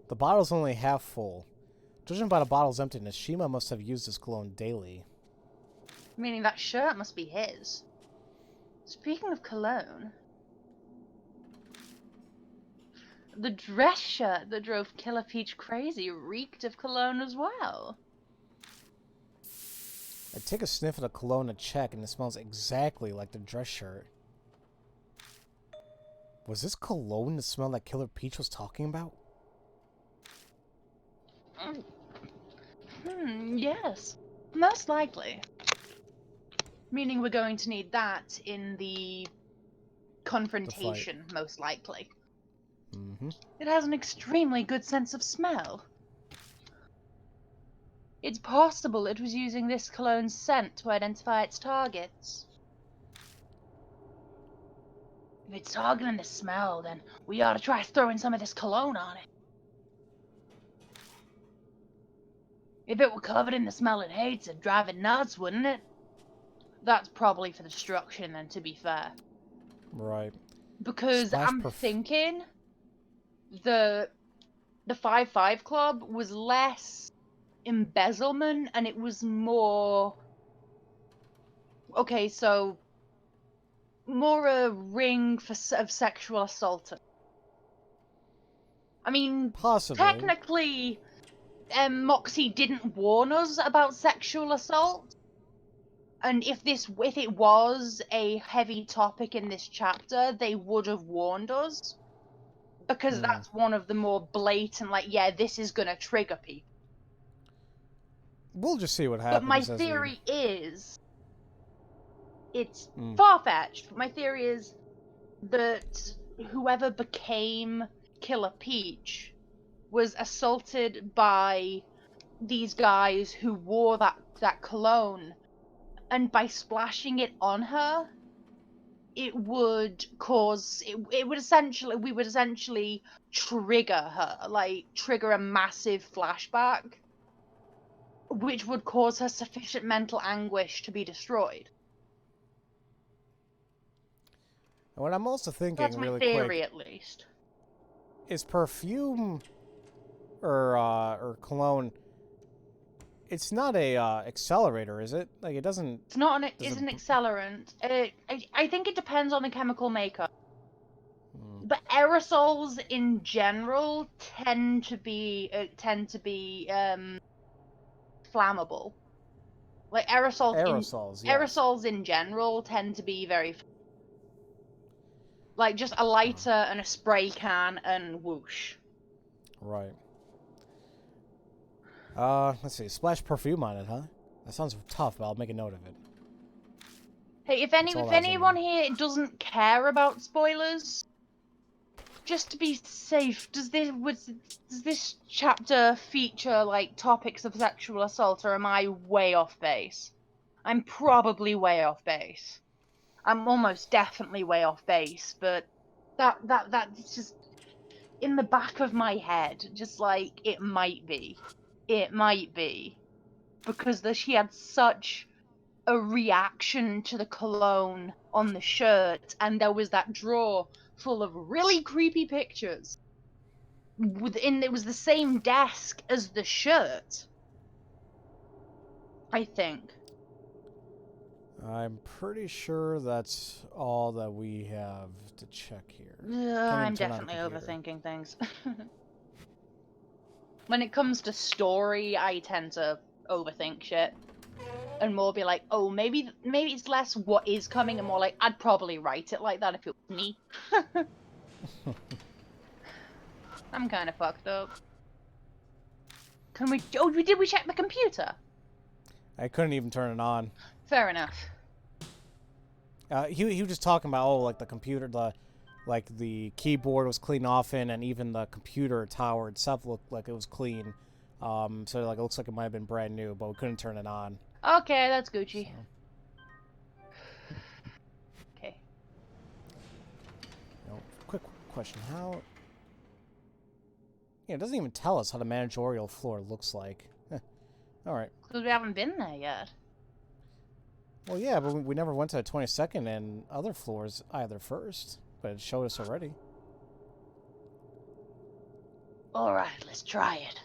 The bottle's only half full. Judging by the bottle's emptiness, Shima must have used this cologne daily. Meaning that shirt must be his. Speaking of cologne, the dress shirt that drove Killer Peach crazy reeked of cologne as well. I take a sniff of the cologne to check, and it smells exactly like the dress shirt. Was this cologne the smell that Killer Peach was talking about? Yes. Most likely. Meaning we're going to need that in the confrontation, most likely. Mm-hmm. It has an extremely good sense of smell. It's possible it was using this cologne's scent to identify its targets. If it's targeting the smell, then we ought to try throwing some of this cologne on it. If it were covered in the smell it hates, it'd drive it nuts, wouldn't it? That's probably for destruction, then, to be fair. Right. Because Splash I'm thinking the 5-5 Club was less embezzlement and it was more... Okay, so more a ring of sexual assault. I mean, Possibly. technically, Moxie didn't warn us about sexual assault. And if it was a heavy topic in this chapter, they would have warned us. Because that's one of the more blatant, like, yeah, this is gonna trigger people. We'll just see what happens. But my theory is, it's far-fetched, but my theory is that whoever became Killer Peach was assaulted by these guys who wore that cologne, and by splashing it on her, it would cause we would essentially trigger her, like trigger a massive flashback, which would cause her sufficient mental anguish to be destroyed. What I'm also thinking, that's my really theory, quick, at least, is perfume or cologne. It's not a accelerator, is it? Like, it doesn't... It's not it's an accelerant. I think it depends on the chemical makeup. But aerosols in general tend to be flammable. Like aerosols in general tend to be very... Like just a lighter and a spray can and whoosh. Right. Let's see. Splash perfume on it, huh? That sounds tough, but I'll make a note of it. Hey, if anyone here doesn't care about spoilers, just to be safe, does this chapter feature like topics of sexual assault, or am I way off base? I'm probably way off base. I'm almost definitely way off base, but that's just in the back of my head, just like it might be. It might be. Because she had such a reaction to the cologne on the shirt, and there was that drawer full of really creepy pictures. It was the same desk as the shirt, I think. I'm pretty sure that's all that we have to check here. I'm definitely overthinking things. When it comes to story, I tend to overthink shit. And more be like, oh, maybe it's less what is coming and more like, I'd probably write it like that if it was me. I'm kind of fucked up. Did we check the computer? I couldn't even turn it on. Fair enough. He was just talking about, oh, like the computer, the keyboard was clean off in, and even the computer tower itself looked like it was clean. So like it looks like it might have been brand new, but we couldn't turn it on. Okay, that's Gucci. So. Okay. Quick question: how? Yeah, it doesn't even tell us how the managerial floor looks like. All right. Because we haven't been there yet. Well, yeah, but we never went to the 22nd and other floors either first, but it showed us already. All right, let's try it.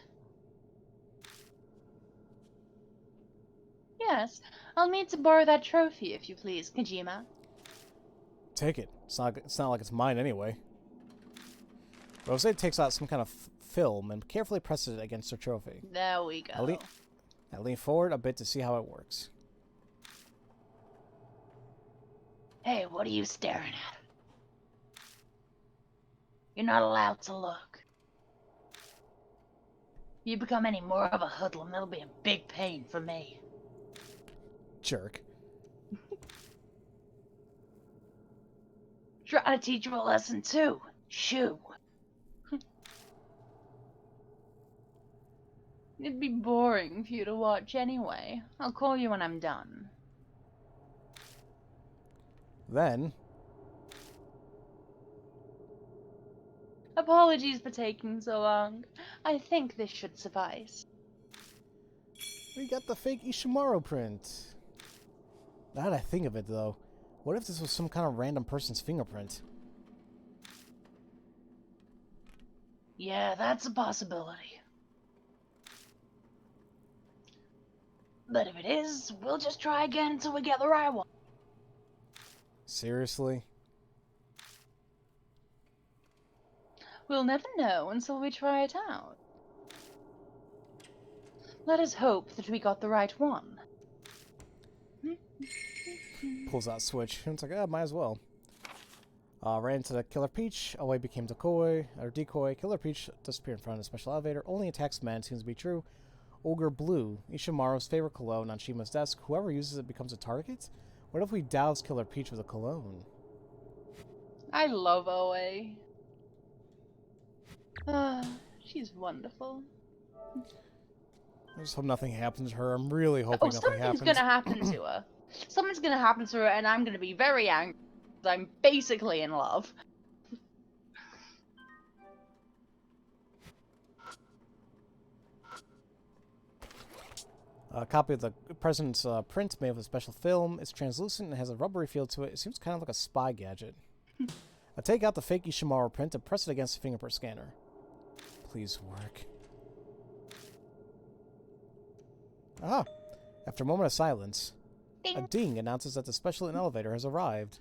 Yes, I'll need to borrow that trophy, if you please, Kojima. Take it. It's not like it's mine anyway. Rose takes out some kind of film and carefully presses it against her trophy. There we go. I lean forward a bit to see how it works. Hey, what are you staring at? You're not allowed to look. If you become any more of a hoodlum, it'll be a big pain for me. Jerk. Trying to teach you a lesson too. Shoo. It'd be boring for you to watch anyway. I'll call you when I'm done. Then... Apologies for taking so long. I think this should suffice. We got the fake Ishimaru print. Now that I think of it, though, what if this was some kind of random person's fingerprint? Yeah, that's a possibility. But if it is, we'll just try again until we get the right one. Seriously? We'll never know until we try it out. Let us hope that we got the right one. Pulls out switch. It's like, might as well. Ran into the Killer Peach. Away became decoy. Killer Peach disappeared in front of the special elevator. Only attacks men. Seems to be true. Ogre Blue. Ishimaru's favorite cologne on Shima's desk. Whoever uses it becomes a target? What if we douse Killer Peach with a cologne? I love OA. She's wonderful. I just hope nothing happens to her. I'm really hoping nothing happens. Something's gonna happen to her. Something's gonna happen to her, and I'm gonna be very angry. I'm basically in love. A copy of the president's print made of a special film. It's translucent and has a rubbery feel to it. It seems kind of like a spy gadget. I take out the fake Ishimaru print and press it against the fingerprint scanner. Please work. Aha! After a moment of silence, Ding. a ding announces that the special elevator has arrived.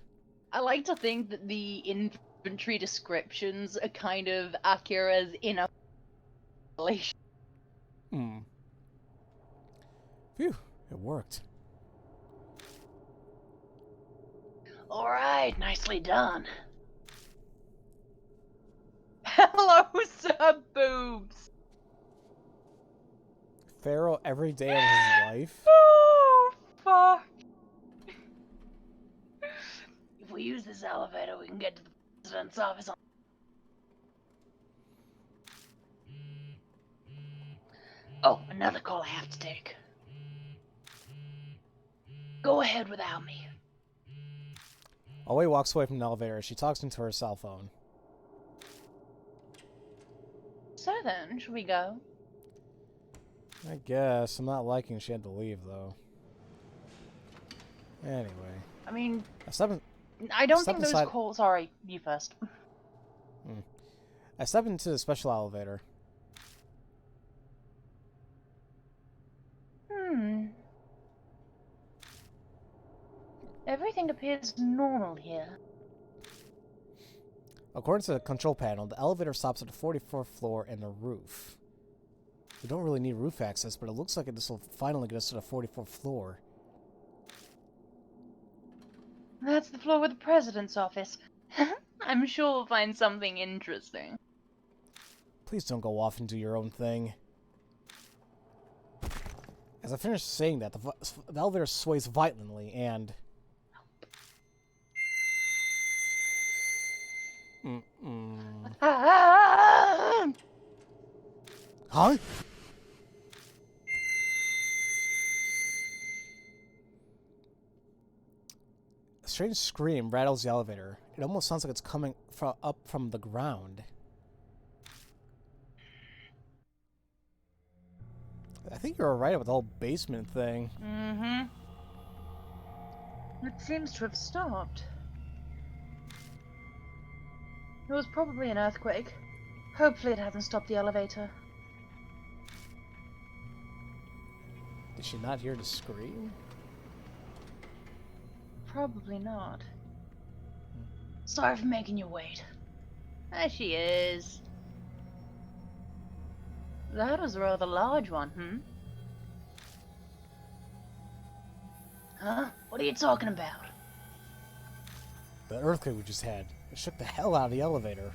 I like to think that the inventory descriptions are kind of accurate in a relation. Phew, it worked. Alright, nicely done. Hello, sir boobs! Pharaoh every day of his life? Oh, fuck. If we use this elevator, we can get to the president's office on... Oh, another call I have to take. Go ahead without me. Away walks away from the elevator as she talks into her cell phone. So then, should we go? I guess. I'm not liking she had to leave, though. Anyway. I mean, I don't think those calls... Sorry, you first. I step into the special elevator. Everything appears normal here. According to the control panel, the elevator stops at the 44th floor and the roof. We don't really need roof access, but it looks like this will finally get us to the 44th floor. That's the floor with the president's office. I'm sure we'll find something interesting. Please don't go off and do your own thing. As I finish saying that, the elevator sways violently and... Huh? A strange scream rattles the elevator. It almost sounds like it's coming up from the ground. I think you're right about the whole basement thing. It seems to have stopped. It was probably an earthquake. Hopefully it hasn't stopped the elevator. Did she not hear the scream? Probably not. Sorry for making you wait. There she is. That was a rather large one, Huh? What are you talking about? The earthquake we just had. It shook the hell out of the elevator.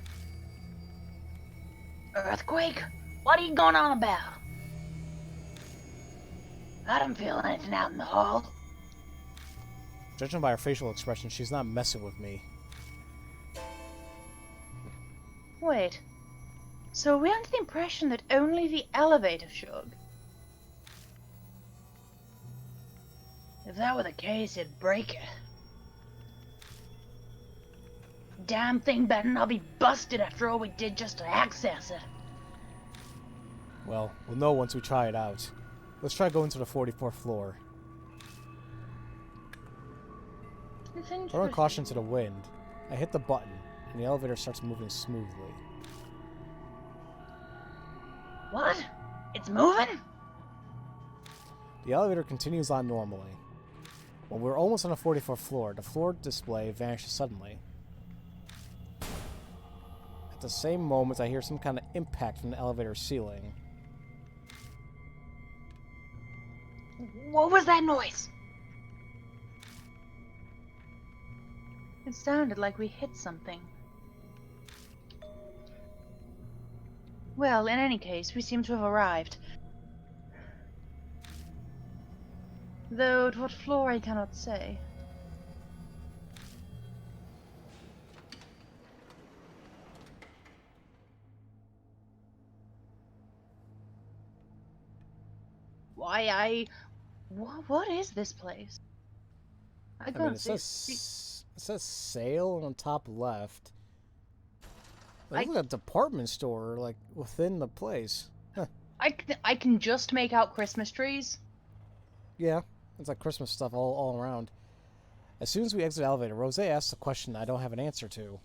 Earthquake? What are you going on about? I don't feel anything out in the hall. Judging by her facial expression, she's not messing with me. Wait. So are we under the impression that only the elevator shook? If that were the case, it'd break it. Damn thing better not be busted after all we did just to access it. Well, we'll know once we try it out. Let's try going to the 44th floor. Throwing caution to the wind, I hit the button, and the elevator starts moving smoothly. What? It's moving? The elevator continues on normally. When we're almost on the 44th floor, the floor display vanishes suddenly. At the same moment, I hear some kind of impact from the elevator ceiling. What was that noise? It sounded like we hit something. Well, in any case, we seem to have arrived. Though at what floor I cannot say. What is this place? I I mean, can't it see. says sale on top left. It looks like a department store, like, within the place. Huh. I can just make out Christmas trees. Yeah, it's like Christmas stuff all around. As soon as we exit the elevator, Rose asks a question I don't have an answer to.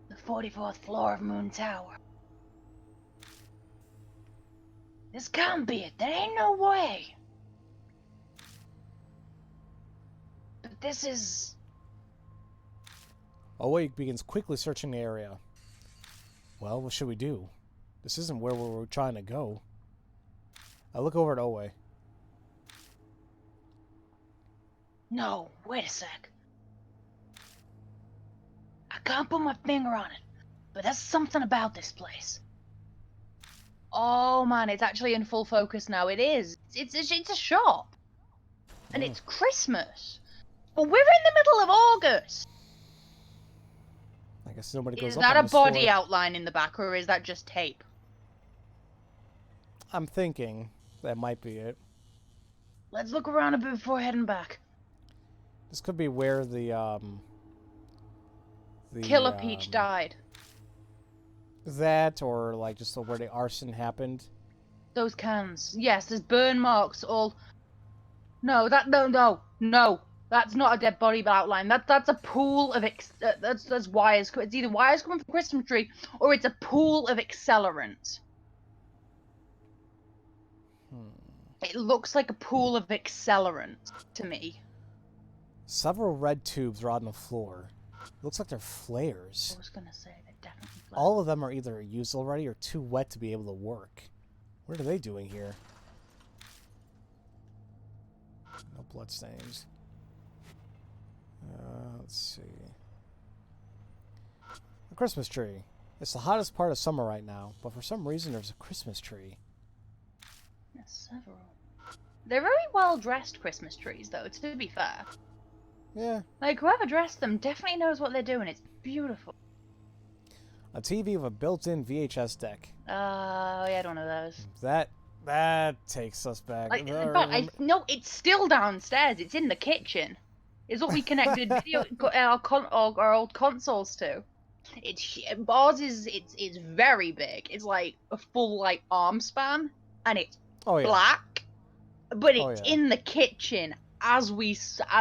The 44th floor of Moon Tower. This can't be it. There ain't no way. But this is... Owe begins quickly searching the area. Well, what should we do? This isn't where we were trying to go. I look over at Owe. No, wait a sec. I can't put my finger on it, but there's something about this place. Oh man, it's actually in full focus now. It is. It's a shop. And it's Christmas. But we're in the middle of August. I guess nobody goes Is up that on a this body floor. outline in the back, or is that just tape? I'm thinking that might be it. Let's look around a bit before heading back. This could be where the Killer Peach died. That, or like just where the arson happened. Those cans. Yes, there's burn marks all... No. That's not a dead body outline. That's a pool of that's wires. It's either wires coming from the Christmas tree, or it's a pool of accelerant. It looks like a pool of accelerant to me. Several red tubes are on the floor. Looks like they're flares. I was gonna say they're definitely flares. All of them are either used already or too wet to be able to work. What are they doing here? No bloodstains. Let's see. A Christmas tree. It's the hottest part of summer right now, but for some reason there's a Christmas tree. There's several. They're very well dressed Christmas trees, though, to be fair. Yeah. Like, whoever dressed them definitely knows what they're doing. It's beautiful. A TV with a built-in VHS deck. Yeah, I don't know those. That takes us back. Like, but no, it's still downstairs. It's in the kitchen. Is what we connected our old consoles to. Ours is it's very big. It's like a full like arm span, and it's black, but it's in the kitchen as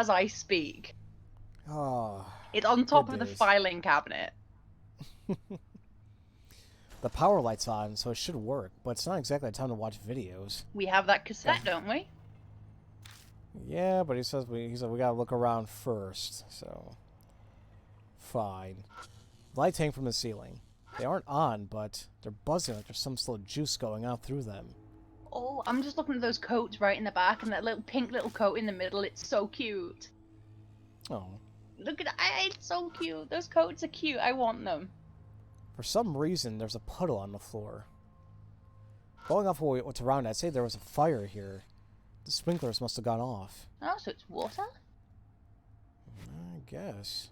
I speak. Oh, it's on top of the filing cabinet. The power light's on, so it should work, but it's not exactly a time to watch videos. We have that cassette, don't we? Yeah, but he said we gotta look around first, so fine. Lights hang from the ceiling. They aren't on, but they're buzzing like there's some sort of juice going out through them. Oh, I'm just looking at those coats right in the back, and that little pink little coat in the middle. It's so cute. Oh. Look at that! It's so cute. Those coats are cute. I want them. For some reason, there's a puddle on the floor. Going off what's around, I'd say there was a fire here. The sprinklers must have gone off. Oh, so it's water? I guess.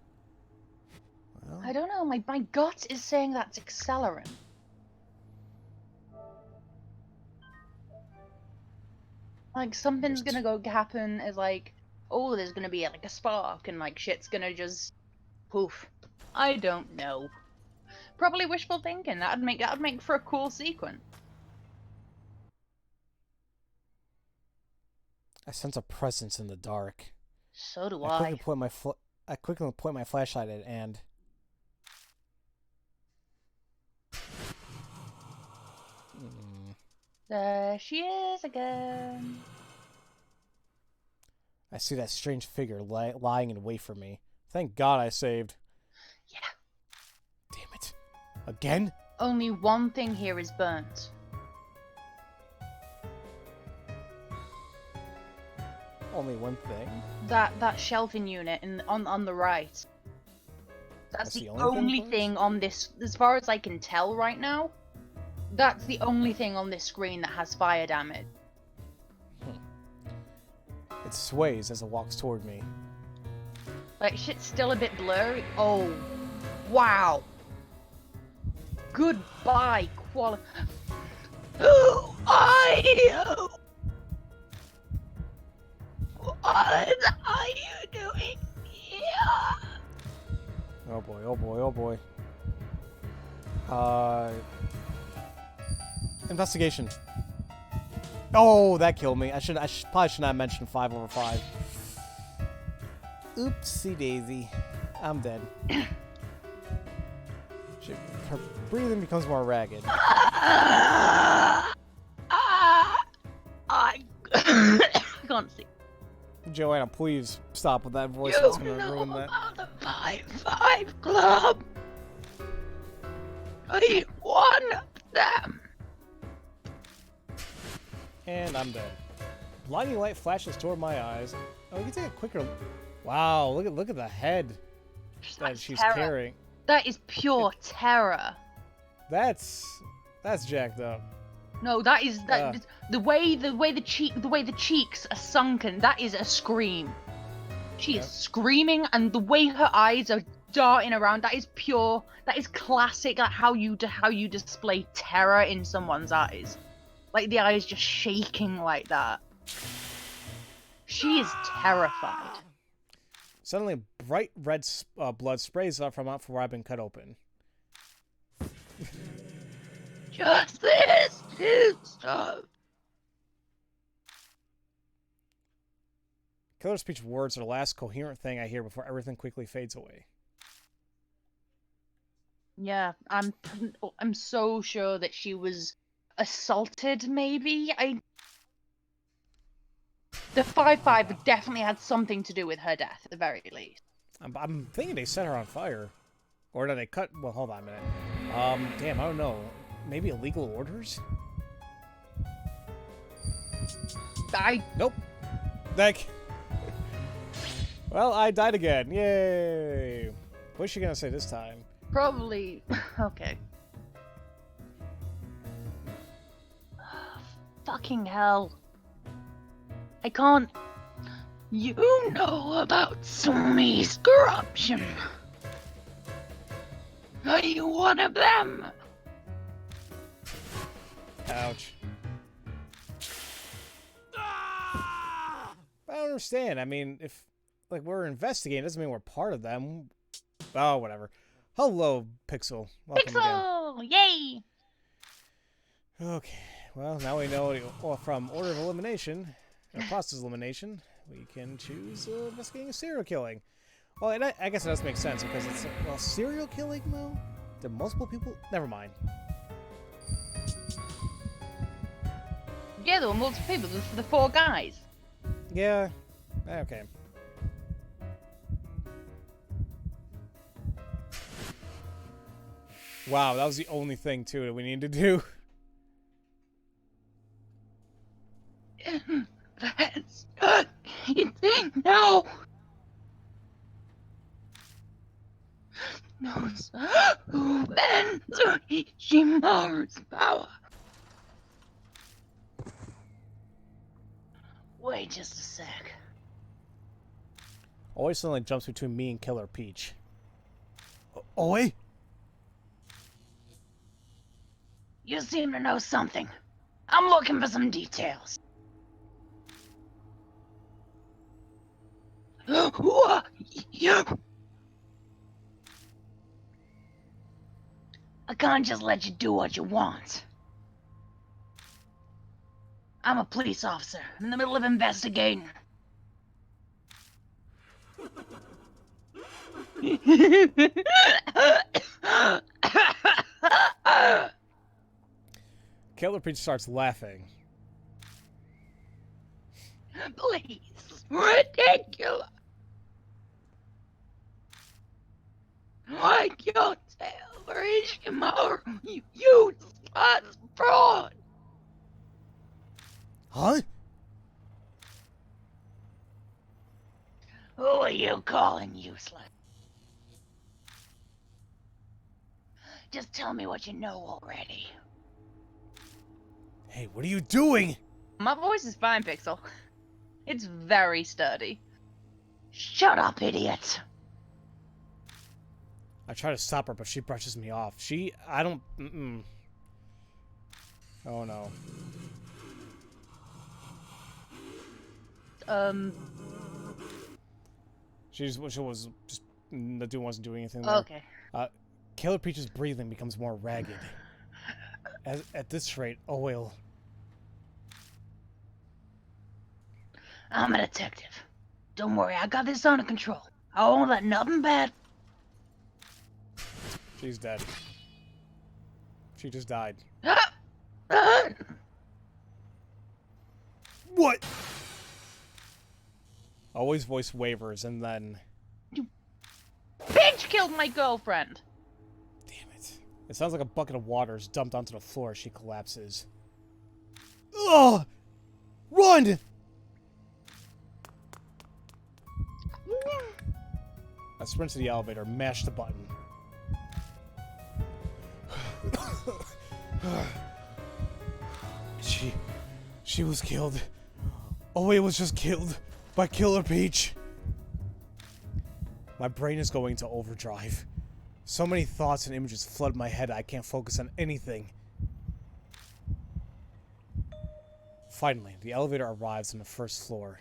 Well, I don't know. My gut is saying that's accelerant. Like, something's gonna happen as like, oh, there's gonna be like a spark and like shit's gonna just poof. I don't know. Probably wishful thinking. That'd make for a cool sequence. I sense a presence in the dark. So do I quickly point my flashlight at it, and There she is again. I see that strange figure lying in wait for me. Thank God I saved. Yeah. Damn it. Again? Only one thing here is burnt. Only one thing? That shelving unit on the right. That's the only thing on this, as far as I can tell right now. That's the only thing on this screen that has fire damage. It sways as it walks toward me. Like, shit's still a bit blurry. Oh, wow. Goodbye, quality. Who are you? What are you doing here? Oh boy, oh boy, oh boy. Investigation. Oh, that killed me. I probably should not have mentioned 5 over 5. Oopsie daisy. I'm dead. Her breathing becomes more ragged. I can't see. Joanna, please stop with that voice. That's gonna ruin that. About the 5-5 Club. Are you one of them? And I'm dead. Blinding light flashes toward my eyes. Oh, you can take a quicker. Wow, look at the head that she's carrying. That is pure terror. That's jacked up. No, that is the way the cheeks are sunken. That is a scream. She is screaming, and the way her eyes are darting around. That is pure. That is classic. Like how you display terror in someone's eyes. Like the eyes just shaking like that. She is terrified. Suddenly, bright red blood sprays up from where I've been cut open. Justice is served. Killer speech words are the last coherent thing I hear before everything quickly fades away. Yeah, I'm so sure that she was assaulted, maybe? The 5-5 definitely had something to do with her death, at the very least. I'm thinking they set her on fire. Or did they cut... Well, hold on a minute. Damn, I don't know. Maybe illegal orders? Nope. Well, I died again. Yay! What's she gonna say this time? Probably... Okay. Fucking hell. I can't... You know about Sumi's corruption. Are you one of them? Ouch. I don't understand. I mean, if like we're investigating, it doesn't mean we're part of them. Oh, whatever. Hello, Pixel. Welcome Pixel! Again. Yay! Okay. Well, now we know from order of elimination, or process elimination, we can choose investigating a serial killing. Well, and I guess it does make sense because it's serial killing though. Did multiple people? Never mind. Yeah, there were multiple people. There were the 4 guys. Yeah. Okay. Wow, that was the only thing too that we need to do. That's not anything. No. Knows who bends Shimaru's power. Wait just a sec. Always suddenly jumps between me and Killer Peach. Oi! You seem to know something. I'm looking for some details. Who are you? I can't just let you do what you want. I'm a police officer in the middle of investigating. Killer Peach starts laughing. Please. Ridiculous. Like your tail, you useless fraud. Huh? Who are you calling useless? Just tell me what you know already. Hey, what are you doing? My voice is fine, Pixel. It's very sturdy. Shut up, idiot. I try to stop her, but she brushes me off. I don't... Oh, no. She was just... The dude wasn't doing anything there. Okay. Killer Peach's breathing becomes more ragged. At this rate, oil... I'm a detective. Don't worry, I got this under control. I won't let nothing bad... She's dead. She just died. What? Always voice wavers, and then... Bitch killed my girlfriend! Damn it. It sounds like a bucket of water is dumped onto the floor as she collapses. Ugh! Run! I sprint to the elevator, mash the button. She was killed. Oe was just killed by Killer Peach. My brain is going to overdrive. So many thoughts and images flood my head I can't focus on anything. Finally, the elevator arrives on the first floor.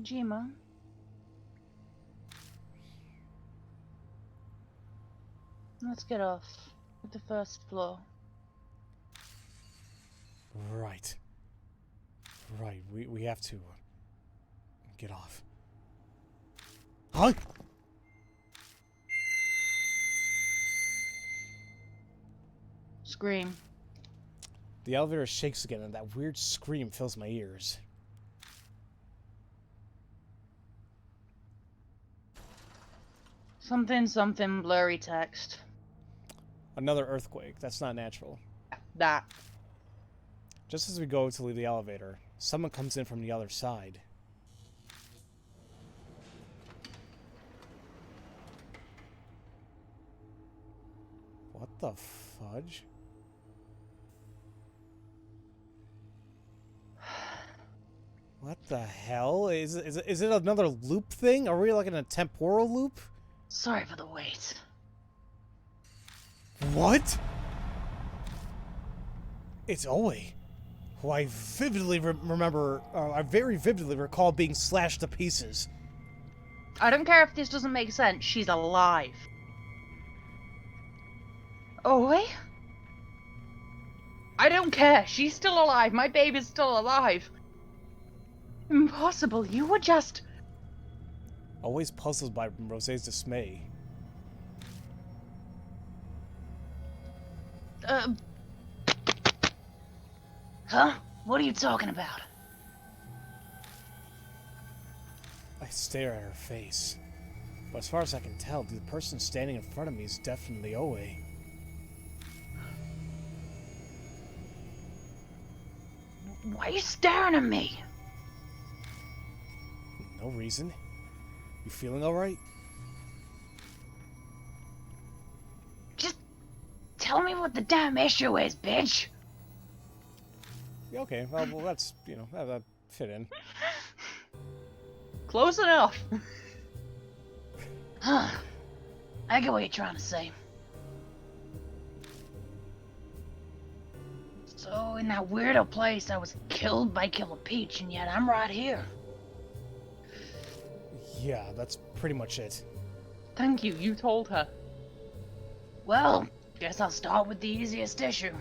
Jima. Let's get off at the first floor. Right. Right, we have to get off. Huh? Scream. The elevator shakes again and that weird scream fills my ears. Something blurry text. Another earthquake. That's not natural. That. Just as we go to leave the elevator, someone comes in from the other side. What the fudge? What the hell? Is it another loop thing? Are we like in a temporal loop? Sorry for the wait. What? It's Oe, who I vividly remember. I very vividly recall being slashed to pieces. I don't care if this doesn't make sense. She's alive. Oh, I don't care. She's still alive. My baby's still alive. Impossible. You were just... Always puzzled by Rosé's dismay. Huh? What are you talking about? I stare at her face. But as far as I can tell, the person standing in front of me is definitely Oe. Why are you staring at me? No reason. You feeling alright? Just tell me what the damn issue is, bitch. Yeah, okay, well that's, you know, that fit in. Close enough. Huh. I get what you're trying to say. So, in that weirdo place, I was killed by Killer Peach, and yet I'm right here. Yeah, that's pretty much it. Thank you. You told her. Well, guess I'll start with the easiest issue.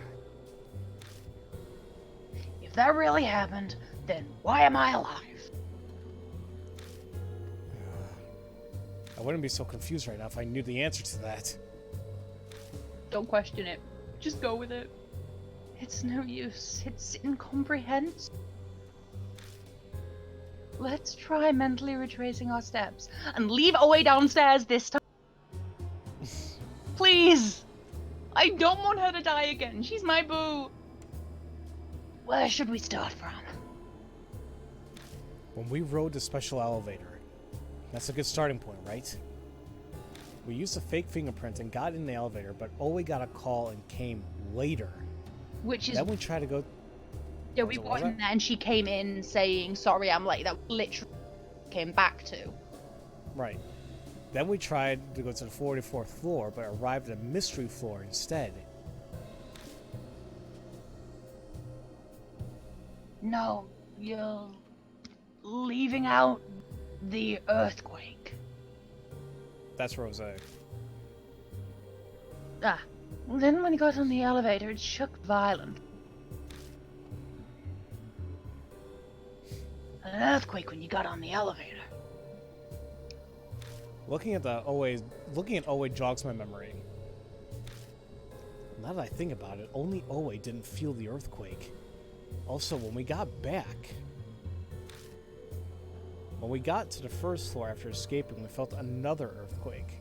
If that really happened, then why am I alive? I wouldn't be so confused right now if I knew the answer to that. Don't question it. Just go with it. It's no use. It's incomprehensible. Let's try mentally retracing our steps and leave Oe downstairs this time. Please! I don't want her to die again. She's my boo. Where should we start from? When we rode the special elevator, that's a good starting point, right? We used a fake fingerprint and got in the elevator, but Oe got a call and came later. Which is... Then we tried to go... Yeah, we got in there and she came in saying, sorry, I'm late. That literally came back to. Right. Then we tried to go to the 44th floor, but arrived at a mystery floor instead. No, you're leaving out the earthquake. That's Rose. Ah, well then when he got on the elevator, it shook violently. An earthquake when you got on the elevator. Looking at Oe jogs my memory. Now that I think about it, only Oe didn't feel the earthquake. Also, when we got to the first floor after escaping, we felt another earthquake.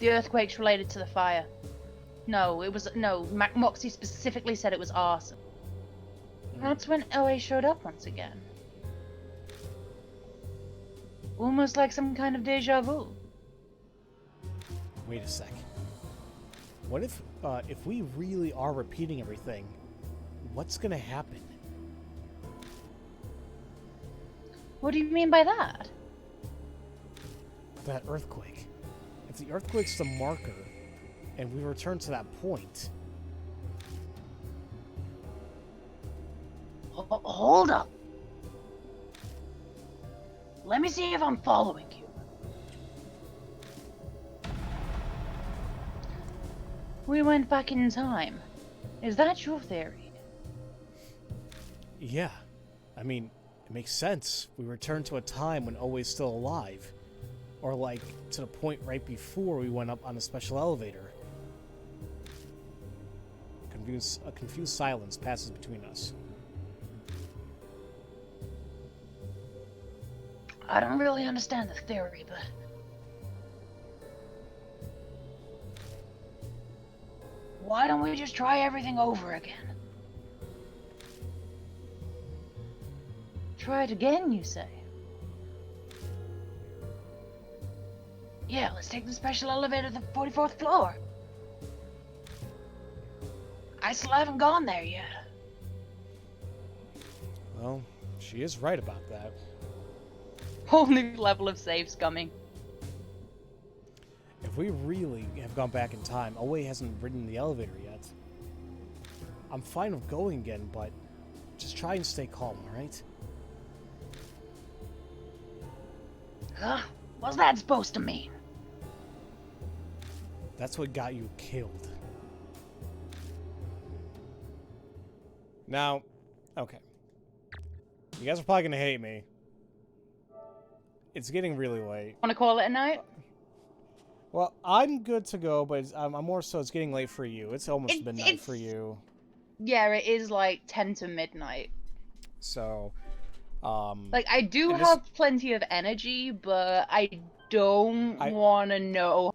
The earthquake's related to the fire. No, Moxie specifically said it was arson. That's when Oe showed up once again. Almost like some kind of deja vu. Wait a sec. What if we really are repeating everything? What's gonna happen? What do you mean by that? That earthquake. If the earthquake's the marker, and we return to that point... Hold up. Let me see if I'm following you. We went back in time. Is that your theory? Yeah. I mean, it makes sense. We return to a time when Oe's still alive. Or like, to the point right before we went up on a special elevator. A confused silence passes between us. I don't really understand the theory, but... why don't we just try everything over again? Try it again, you say? Yeah, let's take the special elevator to the 44th floor. I still haven't gone there yet. Well, she is right about that. Whole new level of safes coming. If we really have gone back in time, Oe hasn't ridden the elevator yet. I'm fine with going again, but just try and stay calm, alright? Huh? What's that supposed to mean? That's what got you killed. Now, okay. You guys are probably gonna hate me. It's getting really late. Wanna call it a night? Well, I'm good to go, but I'm more so it's getting late for you. It's almost midnight for you. Yeah, it is like 10 to midnight. So, like, I do have plenty of energy, but I don't want to know.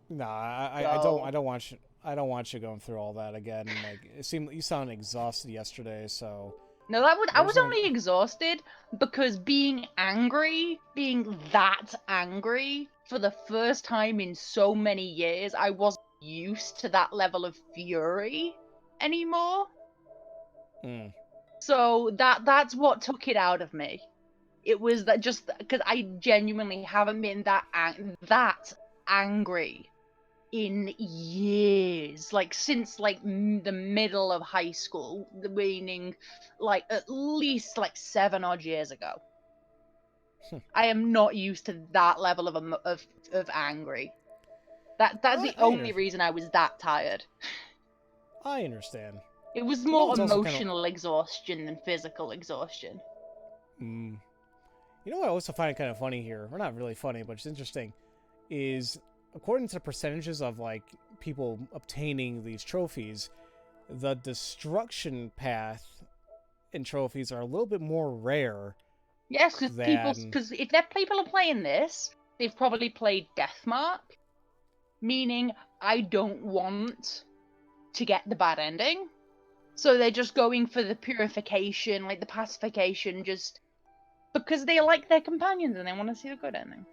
Nah, I don't want you going through all that again. Like, you sounded exhausted yesterday, so. No, I was only exhausted because being that angry for the first time in so many years, I wasn't used to that level of fury anymore. Mm. So that's what took it out of me. It was that just because I genuinely haven't been that angry in years, like since like the middle of high school, meaning like at least like 7 odd years ago. I am not used to that level of angry. That's the only reason I was that tired. I understand. It was more emotional exhaustion than physical exhaustion. You know what I also find kind of funny here, or not really funny, but it's interesting, is according to the percentages of like people obtaining these trophies, the destruction path in trophies are a little bit more rare. Yes, because than... if their people are playing this, they've probably played Deathmark, meaning I don't want to get the bad ending. So they're just going for the purification, like the pacification, just because they like their companions and they want to see the good ending.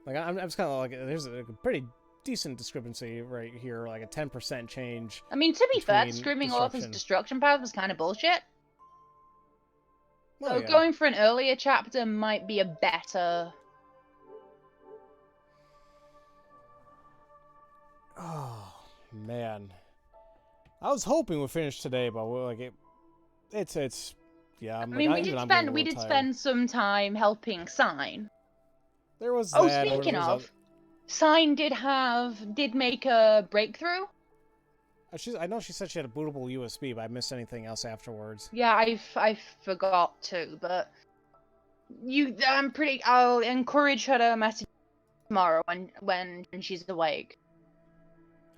Like I'm just kind of like, there's a pretty decent discrepancy right here, like a 10% change. I mean, to be fair, the between Screaming Author's destruction path was kind of bullshit. Well, So yeah. going for an earlier chapter might be a better... Oh, man. I was hoping we'd finish today, but it's yeah. I mean, we did spend some time helping Sign. There was Oh, that. speaking of, Sign did make a breakthrough. I know she said she had a bootable USB, but I missed anything else afterwards. Yeah, I forgot to, but I'll encourage her to message tomorrow when she's awake.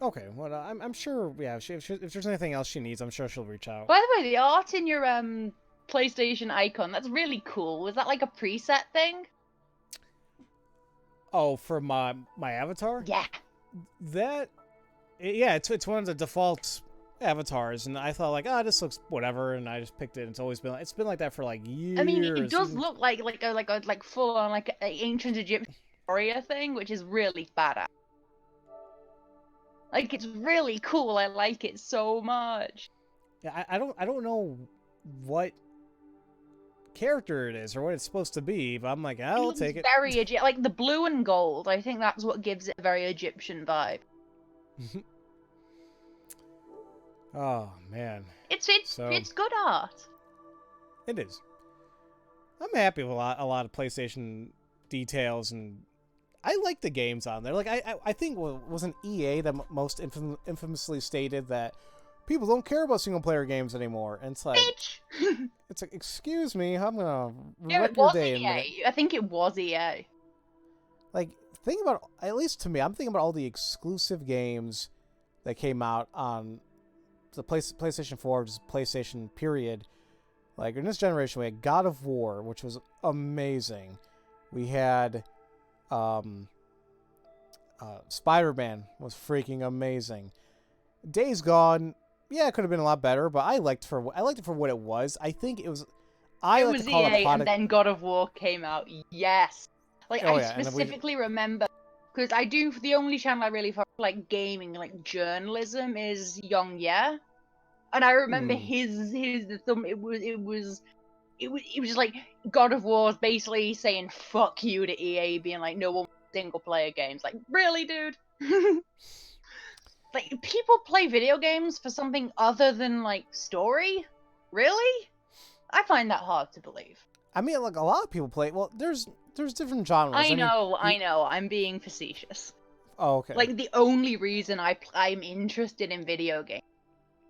Okay, well, I'm sure. Yeah, if there's anything else she needs, I'm sure she'll reach out. By the way, the art in your PlayStation icon—that's really cool. Was that like a preset thing? Oh, for my avatar? Yeah. It's one of the default avatars, and I thought like, this looks whatever, and I just picked it. And it's been like that for like years. I mean, it does look like a full on like an ancient Egyptian warrior thing, which is really badass. Like, it's really cool. I like it so much. Yeah, I don't know what character it is or what it's supposed to be, but I'm like, I'll take it. Very like the blue and gold. I think that's what gives it a very Egyptian vibe. Oh man, it's good art. It is. I'm happy with a lot of PlayStation details, and I like the games on there. Like I think wasn't EA that most infamously stated that people don't care about single player games anymore, and it's like, bitch. It's like, excuse me, I'm gonna wreck your day. EA. I think it was EA. Like, think about, at least to me, I'm thinking about all the exclusive games that came out on the PlayStation 4, just PlayStation period. Like, in this generation, we had God of War, which was amazing. We had Spider-Man was freaking amazing. Days Gone, yeah, it could have been a lot better, but I liked it for what it was. I think it was. It was EA, and then God of War came out. Yes, like I specifically remember, because the only channel I really follow like gaming, like journalism, is Young Yeah, and I remember it was just like God of War was basically saying fuck you to EA, being like, no one single player games. Like, really, dude? Like, people play video games for something other than like story? Really? I find that hard to believe. I mean, like, a lot of people play. Well, there's different genres. I know. I'm being facetious. Oh, okay. Like, the only reason I'm interested in video games,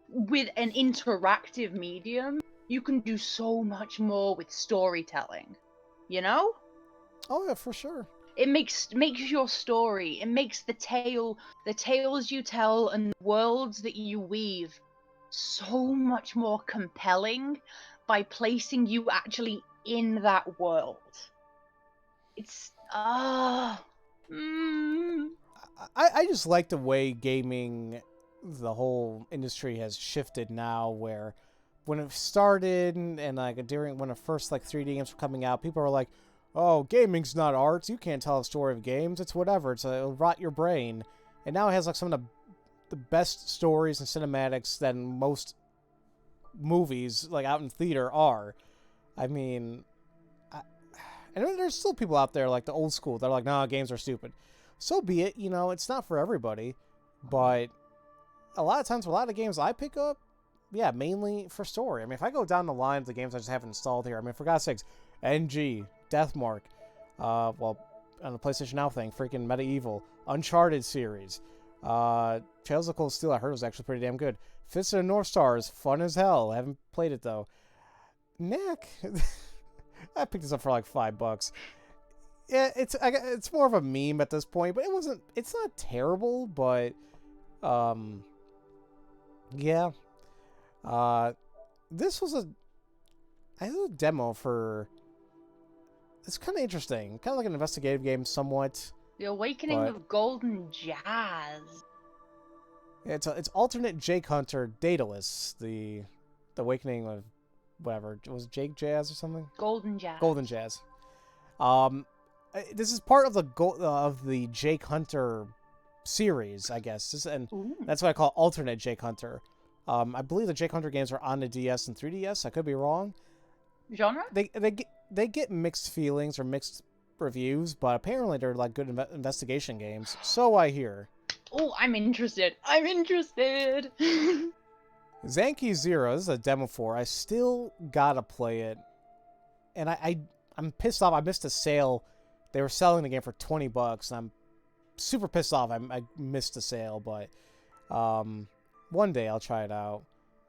with an interactive medium, you can do so much more with storytelling. You know? Oh yeah, for sure. It makes your story. It makes the tales you tell and the worlds that you weave so much more compelling by placing you actually in that world. It's I just like the way gaming, the whole industry has shifted now, where when it started and like when the first like 3D games were coming out, people were like, oh, gaming's not art. You can't tell a story of games. It's whatever. It'll rot your brain. And now it has like some of the best stories and cinematics than most movies like out in theater are. I mean, and there's still people out there like the old school that are like, nah, games are stupid. So be it. You know, it's not for everybody. But a lot of times, for a lot of games I pick up, yeah, mainly for story. I mean, if I go down the line of the games I just haven't installed here, I mean, for God's sakes, NG, Deathmark, well, on the PlayStation Now thing, freaking Medieval, Uncharted series, Tales of Cold Steel, I heard was actually pretty damn good. Fist of the North Star is fun as hell. I haven't played it though. Knack, I picked this up for like $5. Yeah, it's more of a meme at this point, but it's not terrible, but yeah. This was I had a demo for. It's kind of interesting, kind of like an investigative game, somewhat. The Awakening But- of Golden Jazz. Yeah, it's alternate Jake Hunter Daedalus, the Awakening of whatever, was it Jake Jazz or something? Golden Jazz. Golden Jazz. This is part of the Jake Hunter series, I guess. And Ooh. that's what I call alternate Jake Hunter. I believe the Jake Hunter games are on the DS and 3DS. I could be wrong. Genre? They get mixed feelings or mixed reviews, but apparently they're like good investigation games. So I hear. Oh, I'm interested. I'm interested. Zanki Zero, this is a demo for. I still gotta play it, and I'm pissed off. I missed a sale. They were selling the game for $20, and I'm super pissed off. I missed the sale, but one day I'll try it out.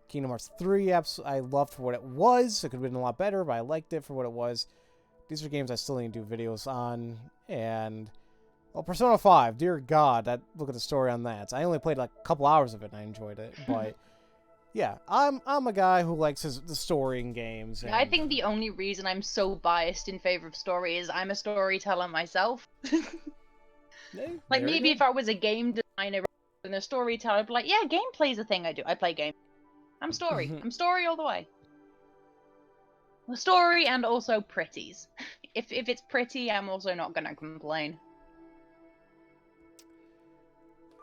Kingdom Hearts 3, I loved for what it was. It could have been a lot better, but I liked it for what it was. These are games I still need to do videos on, and well, Persona 5, dear God, look at the story on that. I only played like a couple hours of it, and I enjoyed it, but yeah, I'm a guy who likes the story in games. And I think the only reason I'm so biased in favor of story is I'm a storyteller myself. Hey, Like, there you maybe go. if I was a game designer and a storyteller, I'd be like, yeah, gameplay's a thing I do. I play game. I'm story. I'm story all the way. Well, story and also pretties. If it's pretty, I'm also not gonna complain.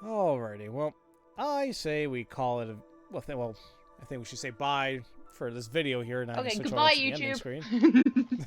Alrighty, well, I say we call it I think we should say bye for this video here. Now Okay, switch over goodbye, to the ending YouTube. screen.